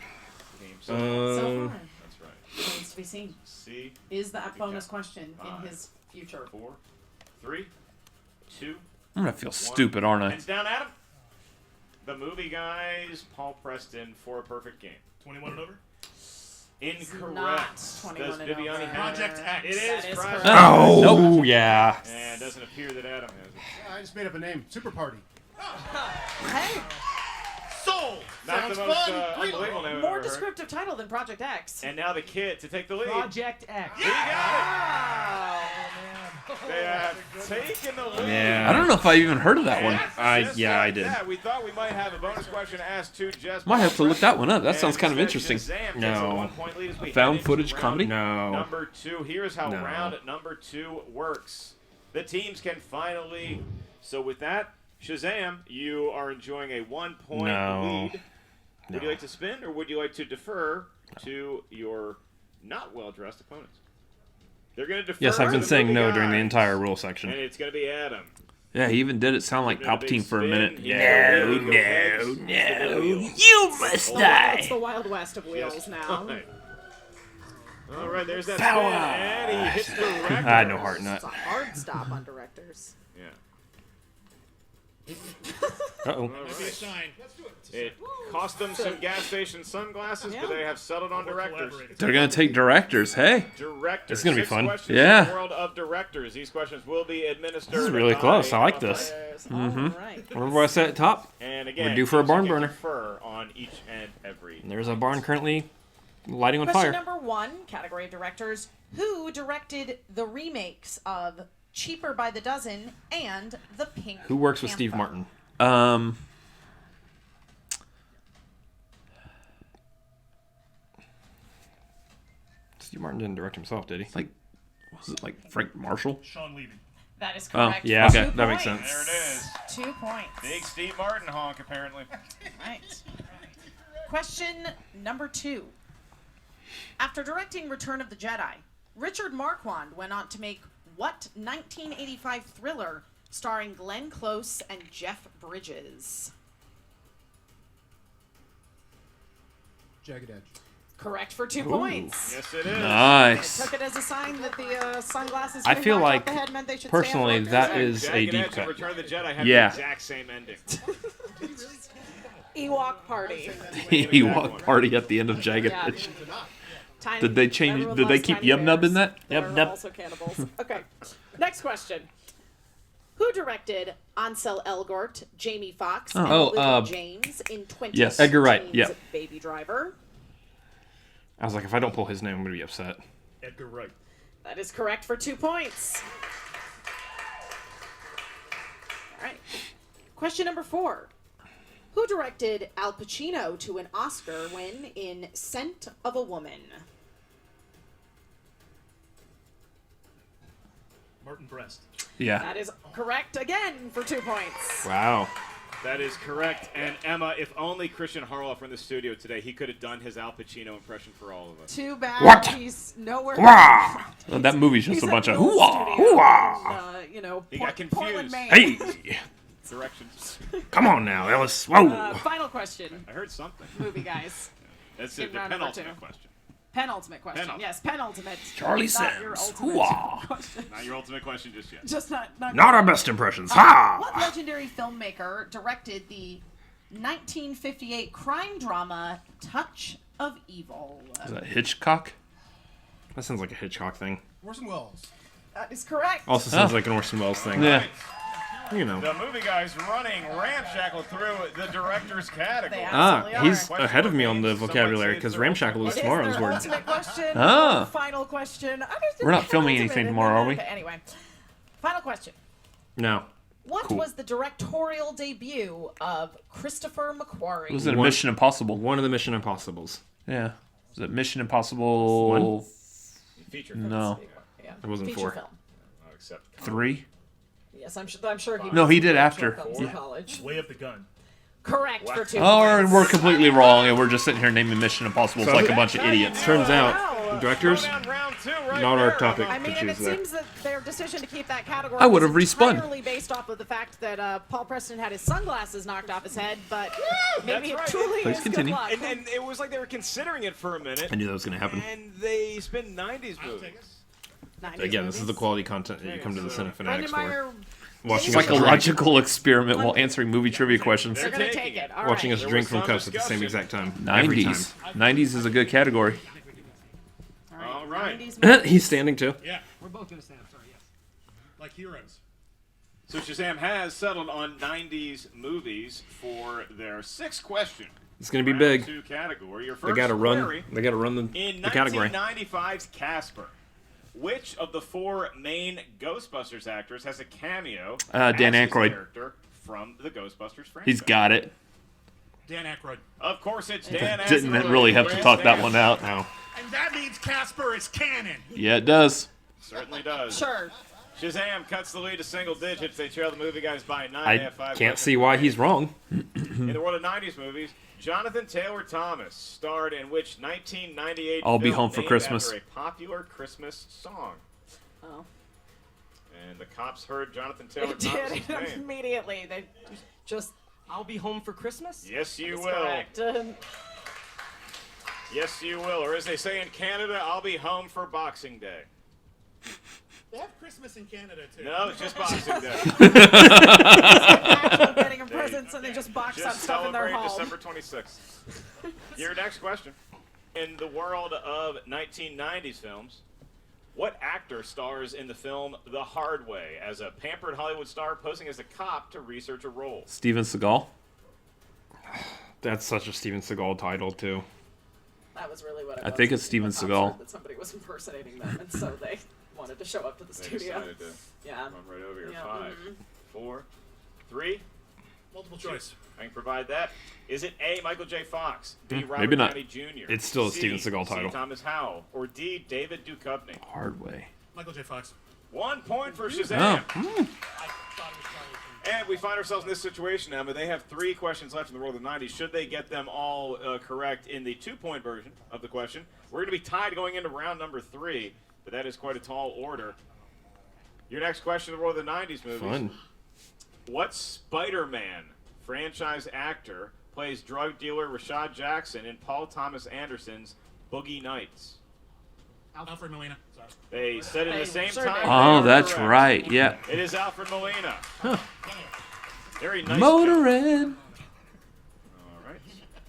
Speaker 5: game.
Speaker 6: So
Speaker 1: Um,
Speaker 6: far,
Speaker 5: That's right.
Speaker 6: remains to be seen.
Speaker 5: C,
Speaker 6: Is that bonus question
Speaker 5: Five.
Speaker 6: in his future?
Speaker 5: 4, 3, 2,
Speaker 2: I'm gonna feel stupid, aren't I?
Speaker 5: hands down, Adam. The movie guys, Paul Preston for a perfect game.
Speaker 8: 21 and over.
Speaker 5: Incorrect.
Speaker 6: Not
Speaker 5: Does
Speaker 6: 21 and
Speaker 5: Bibiani
Speaker 6: over.
Speaker 5: have
Speaker 8: Project X.
Speaker 5: It is
Speaker 6: That is
Speaker 5: Project
Speaker 6: correct.
Speaker 1: Oh, yeah.
Speaker 5: And doesn't appear that Adam has it.
Speaker 9: I just made up a name. Super Party.
Speaker 6: Hey,
Speaker 8: Sold.
Speaker 5: Not
Speaker 9: Sounds
Speaker 5: the most
Speaker 9: fun.
Speaker 5: unbelievable name I've
Speaker 6: more
Speaker 5: ever heard.
Speaker 6: descriptive title than Project X.
Speaker 5: And now the kid to take the lead.
Speaker 3: Project X.
Speaker 5: He got
Speaker 6: Wow.
Speaker 5: it. They have taken the lead.
Speaker 1: Yeah.
Speaker 2: I don't know if I even heard of that one.
Speaker 5: Just
Speaker 1: yeah,
Speaker 5: like
Speaker 1: I did.
Speaker 5: that, we thought we might have a bonus question asked to Jess.
Speaker 2: Might have to look that one up. That
Speaker 5: And
Speaker 2: sounds kind of
Speaker 5: instead,
Speaker 2: interesting.
Speaker 5: Shazam takes
Speaker 1: No.
Speaker 5: a 1-point lead as we
Speaker 2: Found
Speaker 5: head into
Speaker 2: footage
Speaker 5: round
Speaker 2: comedy?
Speaker 1: No.
Speaker 5: Number 2. Here's how
Speaker 1: No.
Speaker 5: round number 2 works. The teams can finally. So with that, Shazam, you are enjoying a 1-point
Speaker 1: No.
Speaker 5: lead. Would you like to spin, or would you like to defer to your not well-dressed opponents? They're going to defer.
Speaker 1: Yes, I've been
Speaker 5: to the
Speaker 1: saying
Speaker 5: movie
Speaker 1: no during the
Speaker 5: guys.
Speaker 1: entire rule
Speaker 5: And
Speaker 1: section.
Speaker 5: it's going to be Adam.
Speaker 2: Yeah, he even did it sound like
Speaker 5: Give it a big
Speaker 2: Palpatine for a
Speaker 5: spin.
Speaker 2: minute.
Speaker 5: He's gonna really go heads to the wheels.
Speaker 2: You must
Speaker 6: It's the Wild West of wheels
Speaker 5: Just
Speaker 6: now.
Speaker 5: fine. All right, there's that
Speaker 2: Power.
Speaker 5: spin, and he hits the
Speaker 1: I had no heart in that.
Speaker 6: It's a hard stop on directors.
Speaker 5: Yeah.
Speaker 1: Uh-oh.
Speaker 8: That'd be a sign.
Speaker 5: It cost them some gas station sunglasses, but they have settled on directors.
Speaker 2: They're gonna take directors. Hey,
Speaker 5: Directors.
Speaker 1: It's gonna be
Speaker 5: 6
Speaker 1: fun.
Speaker 5: questions
Speaker 2: Yeah.
Speaker 5: in the world of directors. These questions will be administered.
Speaker 1: This is really
Speaker 5: by
Speaker 1: close. I like
Speaker 5: our
Speaker 1: this.
Speaker 6: All right.
Speaker 1: Remember what I said at top?
Speaker 5: And again,
Speaker 1: We're due for a
Speaker 5: teams
Speaker 1: barn
Speaker 5: can
Speaker 1: burner.
Speaker 5: confer on each and every.
Speaker 1: And there's a barn currently lighting on
Speaker 6: Question
Speaker 1: fire.
Speaker 6: number 1, category of directors. Who directed the remakes of Cheaper by the Dozen and The Pink
Speaker 1: Who works with Steve
Speaker 6: Panther?
Speaker 1: Martin? Steve Martin didn't direct himself, did he?
Speaker 2: like, was it like Frank Marshall?
Speaker 8: Sean Levy.
Speaker 6: That is
Speaker 2: Oh,
Speaker 6: correct.
Speaker 1: yeah,
Speaker 6: for
Speaker 1: okay,
Speaker 6: 2
Speaker 1: that makes
Speaker 6: points.
Speaker 1: sense.
Speaker 5: There it is.
Speaker 6: 2 points.
Speaker 5: Big Steve Martin honk, apparently.
Speaker 6: Right. Question number 2. After directing Return of the Jedi, Richard Marquand went on to make what 1985 thriller starring Glenn Close and Jeff Bridges?
Speaker 9: Jagged Edge.
Speaker 6: Correct for 2 points.
Speaker 5: Yes, it is.
Speaker 2: Nice.
Speaker 6: Took it as a sign that the sunglasses
Speaker 1: I
Speaker 6: being
Speaker 1: feel
Speaker 6: knocked
Speaker 1: like,
Speaker 6: off the head meant they should
Speaker 1: personally,
Speaker 6: stay up
Speaker 1: that is a
Speaker 5: Jagged
Speaker 1: deep
Speaker 5: Edge and
Speaker 1: cut.
Speaker 5: Return of the Jedi have
Speaker 2: Yeah.
Speaker 5: the exact same ending.
Speaker 6: Ewok Party.
Speaker 2: He walked party at the end of Jagged
Speaker 6: Yeah.
Speaker 2: Edge.
Speaker 6: Tiny,
Speaker 2: Did they change?
Speaker 6: everyone
Speaker 2: Did they
Speaker 6: loves
Speaker 2: keep
Speaker 6: tiny
Speaker 2: Yum Nub in
Speaker 6: bears.
Speaker 2: that?
Speaker 6: They're
Speaker 1: Nub.
Speaker 6: also cannibals. Okay. Next question. Who directed Ansel Elgort, Jamie Foxx, and
Speaker 2: Oh,
Speaker 6: Little James in 2016's
Speaker 2: yes.
Speaker 1: Edgar Wright, yeah.
Speaker 6: Baby Driver?
Speaker 1: I was like, if I don't pull his name, I'm going to be upset.
Speaker 8: Edgar Wright.
Speaker 6: That is correct for 2 points. All right. Question number 4. Who directed Al Pacino to an Oscar win in Scent of a Woman?
Speaker 8: Martin Brest.
Speaker 2: Yeah.
Speaker 6: That is correct again for 2 points.
Speaker 1: Wow.
Speaker 5: That is correct. And Emma, if only Christian Harloff were in the studio today, he could have done his Al Pacino impression for all of us.
Speaker 6: Too bad
Speaker 1: What?
Speaker 6: he's nowhere.
Speaker 1: Wah!
Speaker 2: Well, that movie's just
Speaker 6: He's
Speaker 2: a
Speaker 6: at
Speaker 2: bunch of
Speaker 6: Noel
Speaker 2: hoo-ah,
Speaker 6: Studios
Speaker 2: hoo-ah.
Speaker 6: in, you know,
Speaker 5: He got
Speaker 6: Portland,
Speaker 5: confused.
Speaker 6: Maine.
Speaker 1: Hey!
Speaker 5: Directions.
Speaker 1: Come on now, Ellis. Whoa!
Speaker 6: Final question,
Speaker 5: I heard something.
Speaker 6: movie guys.
Speaker 5: That's
Speaker 6: In
Speaker 5: it. The
Speaker 6: round number
Speaker 5: penultimate
Speaker 6: 2.
Speaker 5: question.
Speaker 6: Penultimate question.
Speaker 5: Penultimate.
Speaker 6: Yes, penultimate.
Speaker 2: Charlie
Speaker 6: Not your
Speaker 2: Sims.
Speaker 6: ultimate
Speaker 2: Hoo-ah.
Speaker 6: question.
Speaker 5: Not your ultimate question just yet.
Speaker 6: Just not
Speaker 1: Not our best impressions. Ha!
Speaker 6: What legendary filmmaker directed the 1958 crime drama Touch of Evil?
Speaker 2: Is that Hitchcock?
Speaker 1: That sounds like a Hitchcock thing.
Speaker 9: Orson Welles.
Speaker 6: That is correct.
Speaker 1: Also sounds like an Orson Welles thing.
Speaker 2: Yeah.
Speaker 1: You know.
Speaker 5: The movie guy's running ramshackle through the director's category.
Speaker 6: They absolutely are.
Speaker 1: He's ahead of me on the vocabulary because Ramshackle is
Speaker 6: Is
Speaker 1: tomorrow's
Speaker 6: there
Speaker 1: word.
Speaker 6: ultimate question?
Speaker 2: Ah.
Speaker 6: Or final question.
Speaker 2: We're not filming anything tomorrow, are we?
Speaker 6: Anyway, final question.
Speaker 1: No.
Speaker 6: What
Speaker 2: Cool.
Speaker 6: was the directorial debut of Christopher McQuarrie?
Speaker 2: It was in
Speaker 1: One-
Speaker 2: Mission Impossible.
Speaker 1: One of the Mission Impossibles.
Speaker 2: Yeah. Was it Mission Impossible
Speaker 5: Feature.
Speaker 2: No.
Speaker 6: Yeah.
Speaker 1: It wasn't
Speaker 6: Feature
Speaker 1: 4.
Speaker 6: film.
Speaker 5: Oh, except
Speaker 2: 3?
Speaker 6: Yes, I'm sure he.
Speaker 2: No, he
Speaker 6: was
Speaker 2: did
Speaker 6: in
Speaker 2: after.
Speaker 6: films in college.
Speaker 8: Way up the gun.
Speaker 6: Correct for 2
Speaker 2: Oh,
Speaker 6: points.
Speaker 2: we're completely wrong, and we're just sitting here naming Mission Impossible
Speaker 1: So-
Speaker 2: like a bunch of idiots.
Speaker 1: Turns out,
Speaker 6: Wow.
Speaker 1: directors,
Speaker 5: Schmoedown round 2 right
Speaker 1: not our
Speaker 5: there,
Speaker 1: topic.
Speaker 5: Emma.
Speaker 6: I mean,
Speaker 1: to
Speaker 6: and it
Speaker 1: choose there.
Speaker 6: seems that their decision to keep that category
Speaker 2: I would
Speaker 6: was
Speaker 2: have respun.
Speaker 6: entirely based off of the fact that Paul Preston had his sunglasses knocked off his head, but maybe
Speaker 5: That's
Speaker 6: it
Speaker 5: right.
Speaker 6: truly
Speaker 2: Please
Speaker 6: is
Speaker 2: continue.
Speaker 6: good luck.
Speaker 5: And it was like they were considering it for a minute.
Speaker 1: I knew that was going to happen.
Speaker 5: And they spin 90s movies.
Speaker 6: 90s
Speaker 1: Again, this is the
Speaker 6: movies.
Speaker 1: quality content that you come to the
Speaker 6: Brendan
Speaker 1: Cinefanatics for.
Speaker 6: Meyer,
Speaker 1: Watching us, drink,
Speaker 2: Psychological experiment while answering movie trivia questions.
Speaker 6: they're going to
Speaker 5: taking
Speaker 6: take
Speaker 5: it.
Speaker 6: it. All
Speaker 1: watching
Speaker 6: right.
Speaker 1: us
Speaker 5: There
Speaker 1: drink
Speaker 5: was
Speaker 1: from
Speaker 5: some
Speaker 1: cups at the same
Speaker 5: discussion.
Speaker 1: exact time. Every time.
Speaker 2: 90s. 90s is a good category.
Speaker 5: All right.
Speaker 6: 90s movies.
Speaker 1: He's standing too.
Speaker 8: Yeah.
Speaker 3: We're both gonna stand up. Sorry, yes.
Speaker 8: Like heroes.
Speaker 5: So Shazam has settled on 90s movies for their 6th question.
Speaker 1: It's going to be
Speaker 5: Round
Speaker 1: big.
Speaker 5: 2 category. Your
Speaker 1: They
Speaker 5: first
Speaker 1: got to run.
Speaker 5: query.
Speaker 1: They got to run
Speaker 5: In
Speaker 1: the category.
Speaker 5: 1995's Casper, which of the 4 main Ghostbusters actors has a cameo
Speaker 2: Dan
Speaker 5: as his
Speaker 2: Aykroyd.
Speaker 5: character from the Ghostbusters franchise?
Speaker 2: He's got it.
Speaker 8: Dan Aykroyd.
Speaker 5: Of course, it's Dan Aykroyd.
Speaker 2: Didn't really have to talk that one out.
Speaker 1: No.
Speaker 8: And that means Casper is canon.
Speaker 2: Yeah, it does.
Speaker 5: Certainly does.
Speaker 6: Sure.
Speaker 5: Shazam cuts the lead to single digits. They trail the movie guys by 9. They
Speaker 1: I
Speaker 5: have 5
Speaker 1: can't
Speaker 5: questions
Speaker 1: see why he's wrong.
Speaker 5: In the world of 90s movies, Jonathan Taylor Thomas starred in which 1998
Speaker 2: I'll Be
Speaker 5: film
Speaker 2: Home for
Speaker 5: named
Speaker 2: Christmas.
Speaker 5: after a popular Christmas song.
Speaker 6: Oh.
Speaker 5: And the cops heard Jonathan Taylor
Speaker 6: They
Speaker 5: Thomas'
Speaker 6: did
Speaker 5: name.
Speaker 6: immediately. They just.
Speaker 3: I'll be home for Christmas.
Speaker 5: Yes, you
Speaker 6: That's
Speaker 5: will.
Speaker 6: correct.
Speaker 5: Yes, you will. Or as they say in Canada, I'll be home for Boxing Day.
Speaker 9: They have Christmas in Canada, too.
Speaker 5: No, it's just Boxing Day.
Speaker 6: Actually getting them presents and they just box up
Speaker 5: Just
Speaker 6: stuff in their
Speaker 5: celebrate
Speaker 6: home.
Speaker 5: December 26th. Your next question. In the world of 1990s films, what actor stars in the film The Hard Way as a pampered Hollywood star posing as a cop to research a role?
Speaker 2: Steven Seagal.
Speaker 1: That's such a Steven Seagal title, too.
Speaker 6: That was really what it
Speaker 2: I
Speaker 6: was.
Speaker 2: think it's Steven
Speaker 6: I'm sure
Speaker 2: Seagal.
Speaker 6: that somebody was impersonating them, and so they wanted to show up to the
Speaker 5: They
Speaker 6: studio.
Speaker 5: decided to
Speaker 6: Yeah.
Speaker 5: run right over here.
Speaker 6: Yeah,
Speaker 5: 5,
Speaker 6: mhm.
Speaker 5: 4, 3.
Speaker 9: Multiple choice.
Speaker 5: I can provide that. Is it A, Michael J. Fox, B, Robert
Speaker 2: maybe not.
Speaker 5: Downey Jr.,
Speaker 1: It's still a
Speaker 5: C,
Speaker 1: Steven Seagal title.
Speaker 5: C, Thomas Howell, or D, David Duchovny?
Speaker 2: Hard Way.
Speaker 9: Michael J. Fox.
Speaker 5: 1 point for
Speaker 2: Oh.
Speaker 5: Shazam.
Speaker 9: I thought it was probably
Speaker 5: And we find ourselves in this situation, Emma. They have 3 questions left in the world of the 90s. Should they get them all correct in the 2-point version of the question, we're going to be tied going into round number 3, but that is quite a tall order. Your next question in the world of the 90s movies.
Speaker 1: Fun.
Speaker 5: What Spider-Man franchise actor plays drug dealer Rashad Jackson in Paul Thomas Anderson's Boogie Nights?
Speaker 9: Alfred Molina. Sorry.
Speaker 5: They said it at the same
Speaker 6: Sure
Speaker 5: time.
Speaker 6: did.
Speaker 2: Oh,
Speaker 5: They are
Speaker 2: that's
Speaker 5: correct.
Speaker 2: right. Yeah.
Speaker 5: It is Alfred Molina. Very nice.
Speaker 2: Motorin.
Speaker 5: All right.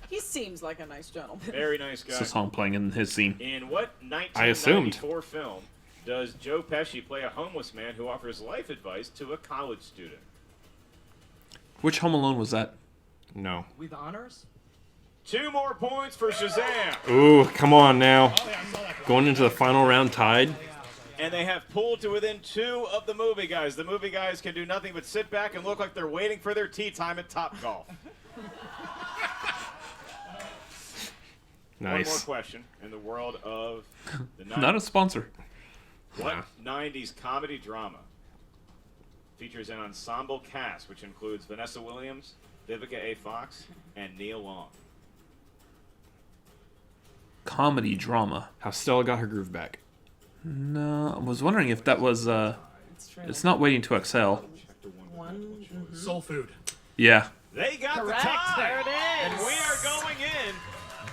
Speaker 6: He seems like a nice gentleman.
Speaker 5: Very nice guy.
Speaker 2: It's a song playing in his scene.
Speaker 5: In what
Speaker 1: I assumed.
Speaker 5: 1994 film does Joe Pesci play a homeless man who offers life advice to a college student?
Speaker 2: Which Home Alone was that?
Speaker 1: No.
Speaker 3: With honors?
Speaker 5: 2 more points for Shazam.
Speaker 1: Ooh, come on now.
Speaker 9: Oh, yeah, I saw that.
Speaker 1: Going into the final round tied.
Speaker 5: And they have pulled to within 2 of the movie guys. The movie guys can do nothing but sit back and look like they're waiting for their tea time at Topgolf. One more
Speaker 1: Nice.
Speaker 5: question in the world of the 90s.
Speaker 2: Not a sponsor.
Speaker 5: What 90s comedy drama features an ensemble cast which includes Vanessa Williams, Vivica A. Fox, and Neil Long?
Speaker 2: Comedy drama.
Speaker 1: How Stella got her groove back.
Speaker 2: No, I was wondering if that was. It's not Waiting to Exhale.
Speaker 9: Soul Food.
Speaker 2: Yeah.
Speaker 5: They got
Speaker 6: Correct.
Speaker 5: the tie.
Speaker 6: There it is.
Speaker 5: And we are going in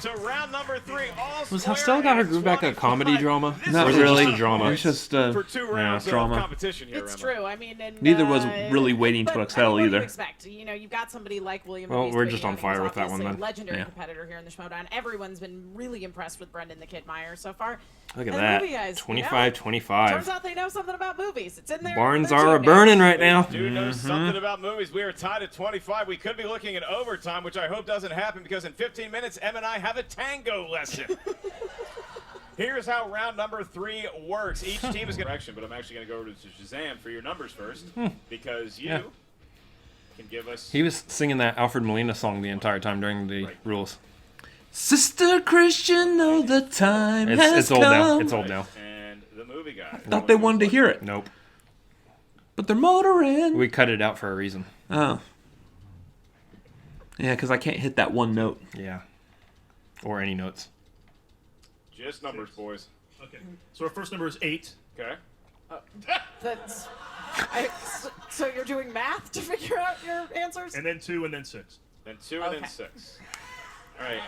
Speaker 5: to round number 3. All
Speaker 1: Was How
Speaker 5: square
Speaker 1: Stella got her
Speaker 5: and
Speaker 1: groove back a
Speaker 5: 25.
Speaker 1: comedy drama?
Speaker 5: This
Speaker 2: Not
Speaker 5: is
Speaker 2: really.
Speaker 1: Just a drama.
Speaker 2: It's just
Speaker 5: for 2 rounds
Speaker 2: drama.
Speaker 5: of competition here.
Speaker 6: It's
Speaker 5: Emma.
Speaker 6: true. I mean, and,
Speaker 2: Neither was really Waiting to
Speaker 6: but,
Speaker 2: Exhale
Speaker 6: what do
Speaker 2: either.
Speaker 6: you expect? You know, you've got somebody like William.
Speaker 1: Well,
Speaker 6: Maurice
Speaker 1: we're just
Speaker 6: Bibiani,
Speaker 1: on fire
Speaker 6: who's
Speaker 1: with that one
Speaker 6: obviously
Speaker 1: then.
Speaker 6: a legendary
Speaker 2: Yeah.
Speaker 6: competitor here in the Schmoedown. Everyone's been really impressed with Brendan the Kid Meyer so far.
Speaker 1: Look at
Speaker 6: And
Speaker 1: that.
Speaker 6: the movie guys,
Speaker 1: 25-25.
Speaker 6: Turns out they know something about movies. It's in there.
Speaker 1: Barns
Speaker 6: Their
Speaker 1: are a
Speaker 6: gene
Speaker 1: burning
Speaker 6: names.
Speaker 1: right now.
Speaker 5: Do know something about movies. We are tied at 25. We could be looking at overtime, which I hope doesn't happen because in 15 minutes, Em and I have a tango lesson. Here's how round number 3 works. Each team is going to direction, but I'm actually going to go over to Shazam for your numbers first because you
Speaker 1: Yeah.
Speaker 5: can give us.
Speaker 1: He was singing that Alfred Molina song the entire time during the rules.
Speaker 2: Sister Christian, know the time has
Speaker 1: It's old
Speaker 2: come.
Speaker 1: now. It's old now.
Speaker 5: And the movie guy.
Speaker 2: Thought they wanted to hear it,
Speaker 1: Nope.
Speaker 2: but they're motoring.
Speaker 1: We cut it out for a reason.
Speaker 2: Oh. Yeah, because I can't hit that one note.
Speaker 1: Yeah. Or any notes.
Speaker 5: Just numbers, boys.
Speaker 8: Okay. So our first number is 8.
Speaker 5: Okay.
Speaker 6: That's. So you're doing math to figure out your answers?
Speaker 8: And then 2 and then 6.
Speaker 5: Then 2 and then
Speaker 6: Okay.
Speaker 5: 6. All right.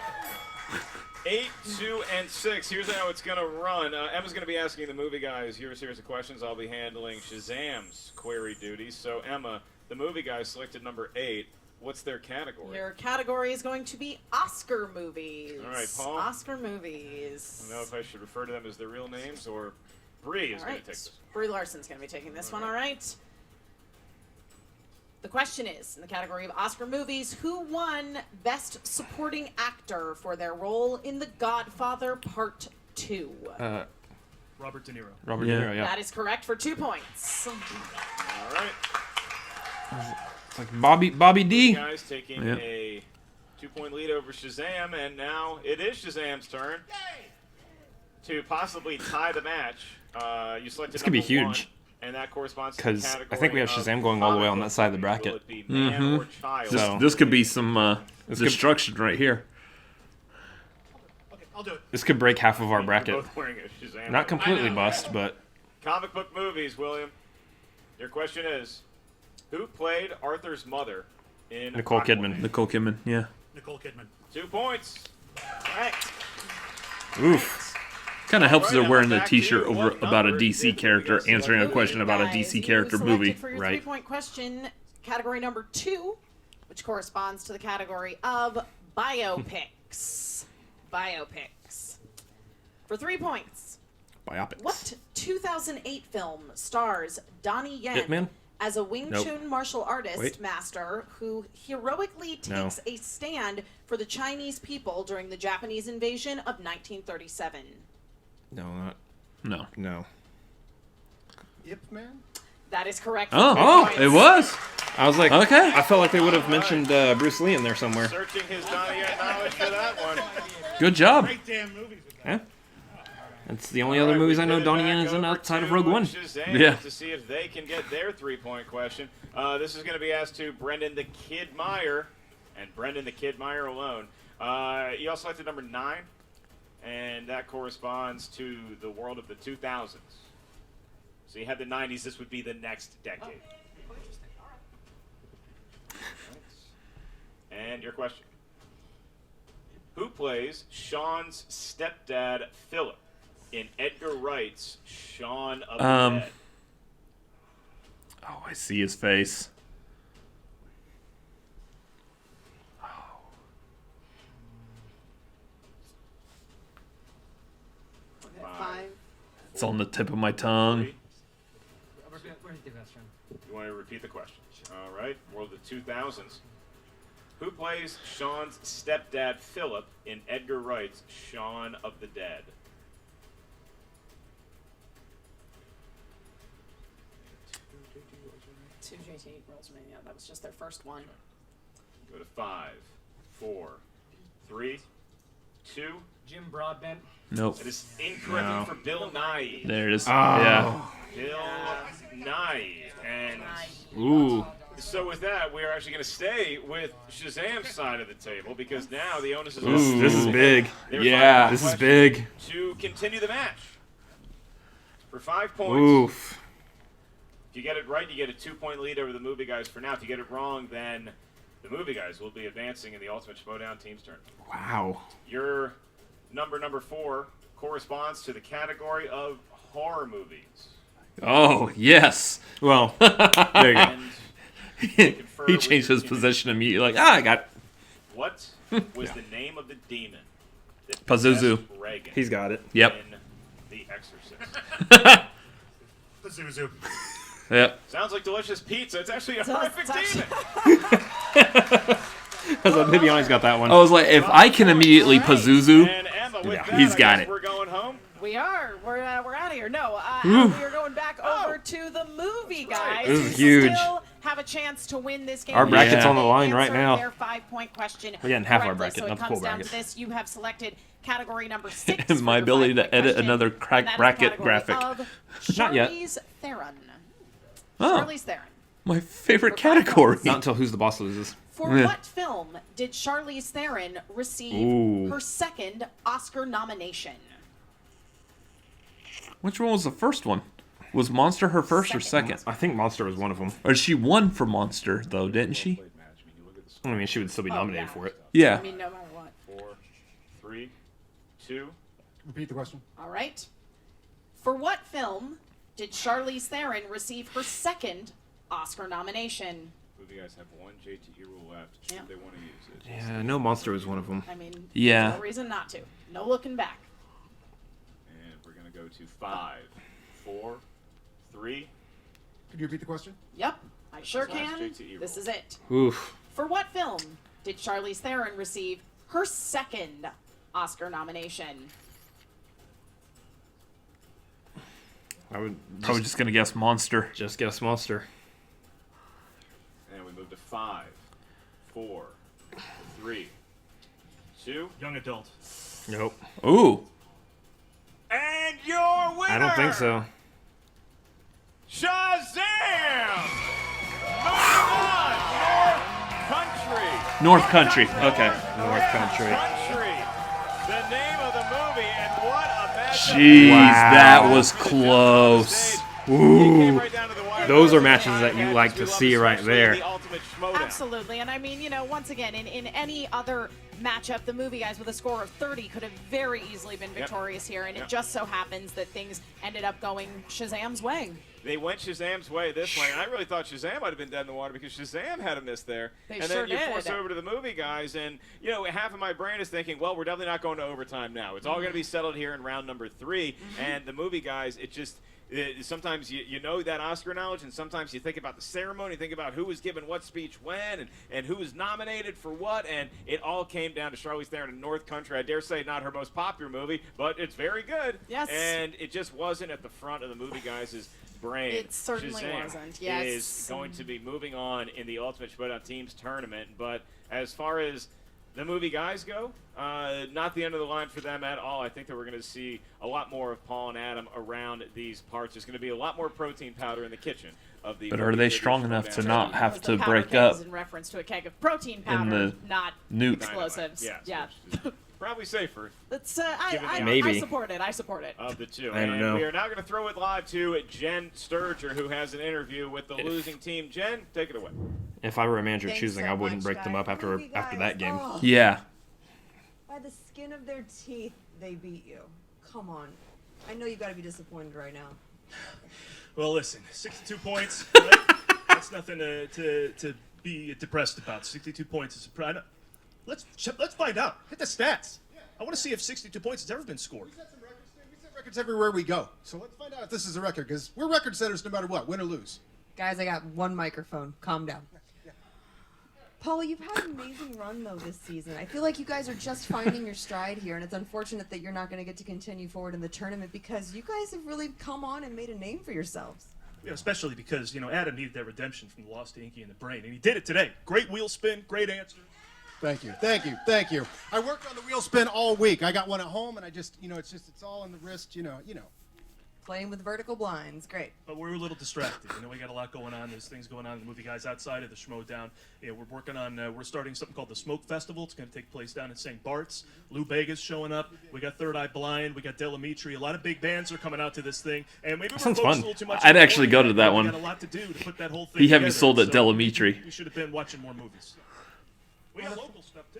Speaker 5: 8, 2, and 6. Here's how it's going to run. Emma's going to be asking the movie guys your series of questions. I'll be handling Shazam's query duties. So, Emma, the movie guys selected number 8. What's their category?
Speaker 6: Your category is going to be Oscar movies.
Speaker 5: All right, Paul.
Speaker 6: Oscar movies.
Speaker 5: I don't know if I should refer to them as their real names or Bree is
Speaker 6: All
Speaker 5: going
Speaker 6: right.
Speaker 5: to take this.
Speaker 6: Brie Larson's going to be taking this one, all right? The question is, in the category of Oscar movies, who won Best Supporting Actor for their role in The Godfather Part 2?
Speaker 8: Robert De Niro.
Speaker 1: Robert
Speaker 2: Yeah.
Speaker 1: De Niro, yeah.
Speaker 6: That is correct for 2 points.
Speaker 5: All right.
Speaker 1: It's like Bobby D.
Speaker 5: Guys taking
Speaker 2: Yeah.
Speaker 5: a 2-point lead over Shazam, and now it is Shazam's turn to possibly tie the match. You selected
Speaker 1: This could be
Speaker 5: number 1,
Speaker 1: huge.
Speaker 5: and that corresponds to
Speaker 1: Because
Speaker 5: the
Speaker 1: I
Speaker 5: category
Speaker 1: think we have
Speaker 5: of
Speaker 1: Shazam going all the way on that
Speaker 5: comic
Speaker 1: side of the
Speaker 5: book
Speaker 1: bracket.
Speaker 5: movie. Will it be man or child?
Speaker 1: So-
Speaker 2: This could be some
Speaker 1: This
Speaker 2: destruction right here.
Speaker 9: Okay, I'll do it.
Speaker 1: This could break half of our
Speaker 5: You're
Speaker 1: bracket.
Speaker 5: both wearing a Shazam.
Speaker 1: Not
Speaker 5: hat.
Speaker 1: completely bust, but
Speaker 5: Comic book movies, William. Your question is, who played Arthur's mother in
Speaker 1: Nicole
Speaker 5: Aquaman?
Speaker 1: Kidman.
Speaker 2: Nicole Kidman, yeah.
Speaker 9: Nicole Kidman.
Speaker 5: 2 points. All right.
Speaker 1: oof.
Speaker 2: Kind of helps
Speaker 5: Right,
Speaker 2: they're
Speaker 5: I'm
Speaker 2: wearing the
Speaker 5: back to you.
Speaker 2: T-shirt over
Speaker 5: What
Speaker 2: about a
Speaker 5: number
Speaker 2: DC
Speaker 5: did you
Speaker 2: character
Speaker 5: guys
Speaker 2: answering a
Speaker 5: select?
Speaker 2: question about a
Speaker 6: Guys,
Speaker 2: DC
Speaker 6: you
Speaker 2: character
Speaker 6: selected
Speaker 2: movie.
Speaker 6: For your
Speaker 1: Right.
Speaker 6: 3-point question, category number 2, which corresponds to the category of biopics. Biopics. For 3 points,
Speaker 1: Biopics.
Speaker 6: what 2008 film stars Donnie Yen
Speaker 1: Hitman?
Speaker 6: as a Wing
Speaker 1: Nope.
Speaker 6: Chun martial artist
Speaker 1: Wait.
Speaker 6: master who heroically
Speaker 1: No.
Speaker 6: takes a stand for the Chinese people during the Japanese invasion of 1937?
Speaker 1: No, not.
Speaker 2: No.
Speaker 1: No.
Speaker 9: Yip Man?
Speaker 6: That is correct.
Speaker 2: Oh,
Speaker 6: for 3
Speaker 2: oh,
Speaker 6: points.
Speaker 2: it was.
Speaker 1: I was like,
Speaker 2: Okay.
Speaker 1: I felt like they would have mentioned Bruce Lee in there somewhere.
Speaker 5: Searching his Donnie Yen knowledge for that one.
Speaker 2: Good job.
Speaker 8: Great damn movies with that.
Speaker 1: Yeah. That's the only other
Speaker 5: All right,
Speaker 1: movies
Speaker 5: we
Speaker 1: I know
Speaker 5: pivot
Speaker 1: Donnie
Speaker 5: back
Speaker 1: Yen is in
Speaker 5: over
Speaker 1: outside of
Speaker 5: to
Speaker 1: Rogue One.
Speaker 5: Shazam
Speaker 2: Yeah.
Speaker 5: To see if they can get their 3-point question. This is going to be asked to Brendan the Kid Meyer, and Brendan the Kid Meyer alone. You also selected number 9, and that corresponds to the world of the 2000s. So you had the 90s. This would be the next decade. And your question. Who plays Sean's stepdad, Philip, in Edgar Wright's Shaun of the Dead?
Speaker 2: Oh, I see his face.
Speaker 6: 5.
Speaker 2: It's on the tip of my tongue.
Speaker 5: You want to repeat the question? All right. World of the 2000s. Who plays Sean's stepdad, Philip, in Edgar Wright's Shaun of the Dead?
Speaker 6: Two JT rolls me. Yeah, that was just their first one.
Speaker 5: Go to 5, 4, 3, 2.
Speaker 3: Jim Broadbent.
Speaker 2: Nope.
Speaker 5: It is incorrect
Speaker 1: No.
Speaker 5: for Bill Nye.
Speaker 2: There it is.
Speaker 1: Oh.
Speaker 2: Yeah.
Speaker 5: Bill Nye. And
Speaker 1: Ooh.
Speaker 5: so with that, we are actually going to stay with Shazam's side of the table because now the onus is on
Speaker 1: Ooh. This is big.
Speaker 5: Their
Speaker 2: Yeah.
Speaker 5: final
Speaker 1: This is
Speaker 5: question
Speaker 1: big.
Speaker 5: to continue the match. For 5 points,
Speaker 1: Oof.
Speaker 5: if you get it right, you get a 2-point lead over the movie guys for now. If you get it wrong, then the movie guys will be advancing in the Ultimate Schmoedown team's turn.
Speaker 1: Wow.
Speaker 5: Your number 4 corresponds to the category of horror movies.
Speaker 2: Oh, yes.
Speaker 1: Well, there you go.
Speaker 5: And
Speaker 2: He changed his position immediately. Like, I got
Speaker 5: what was the name of the demon that
Speaker 2: Pazuzu.
Speaker 5: possessed Reagan
Speaker 1: He's got it.
Speaker 2: Yep.
Speaker 5: in The Exorcist?
Speaker 8: Pazuzu.
Speaker 2: Yep.
Speaker 5: Sounds like delicious pizza. It's actually a horrific
Speaker 6: it's
Speaker 5: demon.
Speaker 1: I was like, maybe Yanni's got that one.
Speaker 2: I was like, if I can immediately Pazuzu,
Speaker 5: And Emma, with
Speaker 1: Yeah,
Speaker 5: that,
Speaker 2: he's
Speaker 5: I
Speaker 2: got
Speaker 5: guess
Speaker 2: it.
Speaker 5: We're going home.
Speaker 6: We are. We're out of here. No, we are going back over to the movie guys.
Speaker 1: This is
Speaker 6: who
Speaker 1: huge.
Speaker 6: Still have a chance to win this game.
Speaker 1: Our bracket's
Speaker 2: on
Speaker 1: the line right
Speaker 6: Answer
Speaker 1: now.
Speaker 6: Their 5-point question.
Speaker 1: We're getting half our
Speaker 6: correctly.
Speaker 1: bracket,
Speaker 6: So
Speaker 1: not
Speaker 6: it
Speaker 1: the
Speaker 6: comes
Speaker 1: full
Speaker 6: down
Speaker 1: bracket.
Speaker 6: to this. You have selected category number 6.
Speaker 2: And my
Speaker 6: for your
Speaker 2: ability to
Speaker 6: 5-point
Speaker 2: edit
Speaker 6: question,
Speaker 2: another
Speaker 6: and that is the
Speaker 2: bracket
Speaker 6: category
Speaker 2: graphic.
Speaker 6: of
Speaker 1: Not yet.
Speaker 6: Charlize Theron.
Speaker 2: Oh.
Speaker 6: Charlize Theron.
Speaker 2: my favorite
Speaker 6: For 5
Speaker 2: category.
Speaker 6: points.
Speaker 1: Not until Who's the Boss loses.
Speaker 6: For
Speaker 2: Yeah.
Speaker 6: what film did Charlize Theron receive
Speaker 1: Ooh.
Speaker 6: her second Oscar nomination?
Speaker 2: Which one was the first one? Was Monster her first or second?
Speaker 1: I think Monster was one of them.
Speaker 2: Or she won for Monster, though, didn't she?
Speaker 1: I mean, she would still be nominated
Speaker 6: yeah.
Speaker 1: for it.
Speaker 2: Yeah.
Speaker 6: I mean, no matter what.
Speaker 5: 4, 3, 2.
Speaker 9: Repeat the question.
Speaker 6: All right. For what film did Charlize Theron receive her second Oscar nomination?
Speaker 5: Movie guys have one JTE rule left. Should
Speaker 6: Yeah.
Speaker 5: they want to use it?
Speaker 1: Yeah, no, Monster was one of them.
Speaker 6: I mean,
Speaker 2: Yeah.
Speaker 6: no reason not to. No looking back.
Speaker 5: And we're going to go to 5, 4, 3.
Speaker 9: Could you repeat the question?
Speaker 6: Yep, I sure
Speaker 5: This is last
Speaker 6: can.
Speaker 5: JTE
Speaker 6: This
Speaker 5: roll.
Speaker 6: is it.
Speaker 1: Oof.
Speaker 6: For what film did Charlize Theron receive her second Oscar nomination?
Speaker 1: I would
Speaker 2: Probably just gonna guess Monster.
Speaker 1: just guess Monster.
Speaker 5: And we move to 5, 4, 3, 2.
Speaker 8: Young adult.
Speaker 1: Nope.
Speaker 2: Ooh.
Speaker 5: And your winner!
Speaker 1: I don't think so.
Speaker 5: Shazam! Moving on!
Speaker 2: North Country. Okay.
Speaker 1: North Country.
Speaker 5: Country. The name of the movie, and what a match.
Speaker 2: Jeez,
Speaker 1: Wow.
Speaker 2: that was close.
Speaker 1: Ooh. Those are matches that you like to see right there.
Speaker 6: Absolutely, and I mean, you know, once again, in any other matchup. The movie guys with a score of 30 could have very easily been victorious here, and it just so happens that things ended up going Shazam's way.
Speaker 5: They went Shazam's way this way, and I really thought Shazam might have been dead in the water because Shazam had a miss there.
Speaker 6: They
Speaker 5: and
Speaker 6: sure
Speaker 5: then you
Speaker 6: did.
Speaker 5: force over to the movie guys, and half of my brain is thinking, well, we're definitely not going to overtime now. It's all going to be settled here in round number 3. And the movie guys, sometimes you know that Oscar knowledge, and sometimes you think about the ceremony, think about who was given what speech when, and who was nominated for what, and it all came down to Charlize Theron in North Country. I dare say not her most popular movie, but it's very good.
Speaker 6: Yes.
Speaker 5: And it just wasn't at the front of the movie guys' brain.
Speaker 6: It certainly
Speaker 5: Shazam
Speaker 6: wasn't. Yes.
Speaker 5: is going to be moving on in the Ultimate Schmoedown Teams tournament, but as far as the movie guys go, not the end of the line for them at all. I think that we're going to see a lot more of Paul and Adam around these parts. There's going to be a lot more protein powder in the kitchen of the.
Speaker 2: But are they strong enough to not have to
Speaker 6: The powder
Speaker 2: break
Speaker 6: keg
Speaker 2: up
Speaker 6: is in reference to a keg of protein powder,
Speaker 2: the
Speaker 6: not
Speaker 2: nuke?
Speaker 6: explosives.
Speaker 5: Yes,
Speaker 6: Yeah.
Speaker 5: probably safer.
Speaker 6: That's I
Speaker 1: Maybe.
Speaker 6: support it. I support it.
Speaker 5: Of the two.
Speaker 1: I don't
Speaker 5: and
Speaker 1: know.
Speaker 5: we are now going to throw it live to Jen Sturger, who has an interview with the losing team. Jen, take it away.
Speaker 1: If I were a manager
Speaker 11: Thanks
Speaker 1: choosing,
Speaker 11: so
Speaker 1: I wouldn't
Speaker 11: much,
Speaker 1: break them
Speaker 11: guys.
Speaker 1: up after
Speaker 11: Movie
Speaker 1: that
Speaker 11: guys,
Speaker 1: game.
Speaker 11: oh.
Speaker 2: Yeah.
Speaker 11: By the skin of their teeth, they beat you. Come on. I know you got to be disappointed right now.
Speaker 8: Well, listen, 62 points. Right? That's nothing to be depressed about. 62 points is let's find out. Hit the stats. I want to see if 62 points has ever been scored.
Speaker 9: We set some records. We set records everywhere we go. So let's find out if this is a record, because we're record setters no matter what, win or lose.
Speaker 11: Guys, I got one microphone. Calm down. Paul, you've had an amazing run, though, this season. I feel like you guys are just finding your stride here, and it's unfortunate that you're not going to get to continue forward in the tournament because you guys have really come on and made a name for yourselves.
Speaker 8: Yeah, especially because, Adam needed that redemption from the lost Inky in the brain, and he did it today. Great wheel spin, great answer.
Speaker 9: Thank you. I worked on the wheel spin all week. I got one at home, and I just, it's all on the wrist,
Speaker 11: Playing with vertical blinds. Great.
Speaker 8: But we're a little distracted. We got a lot going on. There's things going on in the movie guys outside of the Schmoedown. We're working on, we're starting something called the Smoke Festival. It's going to take place down in St. Bart's. Lou Bega's showing up. We got Third Eye Blind. We got Delamitri. A lot of big bands are coming out to this thing. And maybe we're
Speaker 2: sounds
Speaker 8: focused
Speaker 2: fun.
Speaker 8: a little too much.
Speaker 2: I'd actually go to that one.
Speaker 8: We got a lot to do to put that whole thing
Speaker 2: He had me
Speaker 8: together.
Speaker 2: sold at
Speaker 8: So
Speaker 2: Delamitri.
Speaker 8: We should have been watching more movies. We got local stuff, too.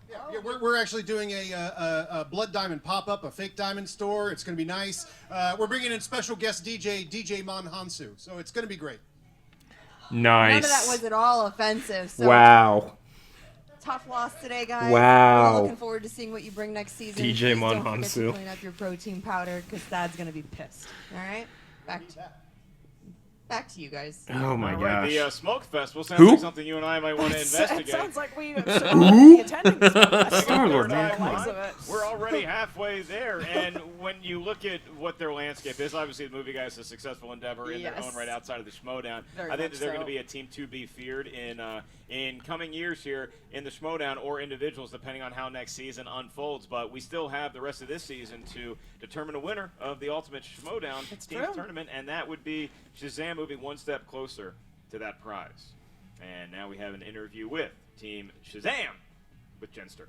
Speaker 9: Yeah, we're actually doing a Blood Diamond pop-up, a fake diamond store. It's going to be nice. We're bringing in special guest DJ Manhansu, so it's going to be great.
Speaker 1: Nice.
Speaker 11: None of that was at all offensive. So
Speaker 1: Wow.
Speaker 11: Tough loss today, guys.
Speaker 1: Wow.
Speaker 11: We're looking forward to seeing what you bring next season.
Speaker 1: DJ
Speaker 11: Please don't forget
Speaker 1: Manhansu.
Speaker 11: to clean up your protein powder, because Thad's going to be pissed. All right? Back to you guys.
Speaker 1: Oh my
Speaker 5: All right,
Speaker 1: gosh.
Speaker 5: the Smoke Festival sounds
Speaker 2: Who?
Speaker 5: like something you and I might want to investigate.
Speaker 6: It sounds like we should be attending this one.
Speaker 1: Star-Lord, man,
Speaker 5: Third
Speaker 1: come
Speaker 5: Eye
Speaker 1: on.
Speaker 5: Blind, we're already halfway there, and when you look at what their landscape is, obviously the movie guys is a successful endeavor in their
Speaker 6: Yes.
Speaker 5: own right outside of the Schmoedown.
Speaker 6: Very
Speaker 5: I think
Speaker 6: much
Speaker 5: that they're
Speaker 6: so.
Speaker 5: going to be a team to be feared in coming years here in the Schmoedown, or individuals, depending on how next season unfolds. But we still have the rest of this season to determine a winner of the Ultimate Schmoedown Teams
Speaker 6: true.
Speaker 5: Tournament, and that would be Shazam moving one step closer to that prize. And now we have an interview with Team Shazam with Jen Sturge.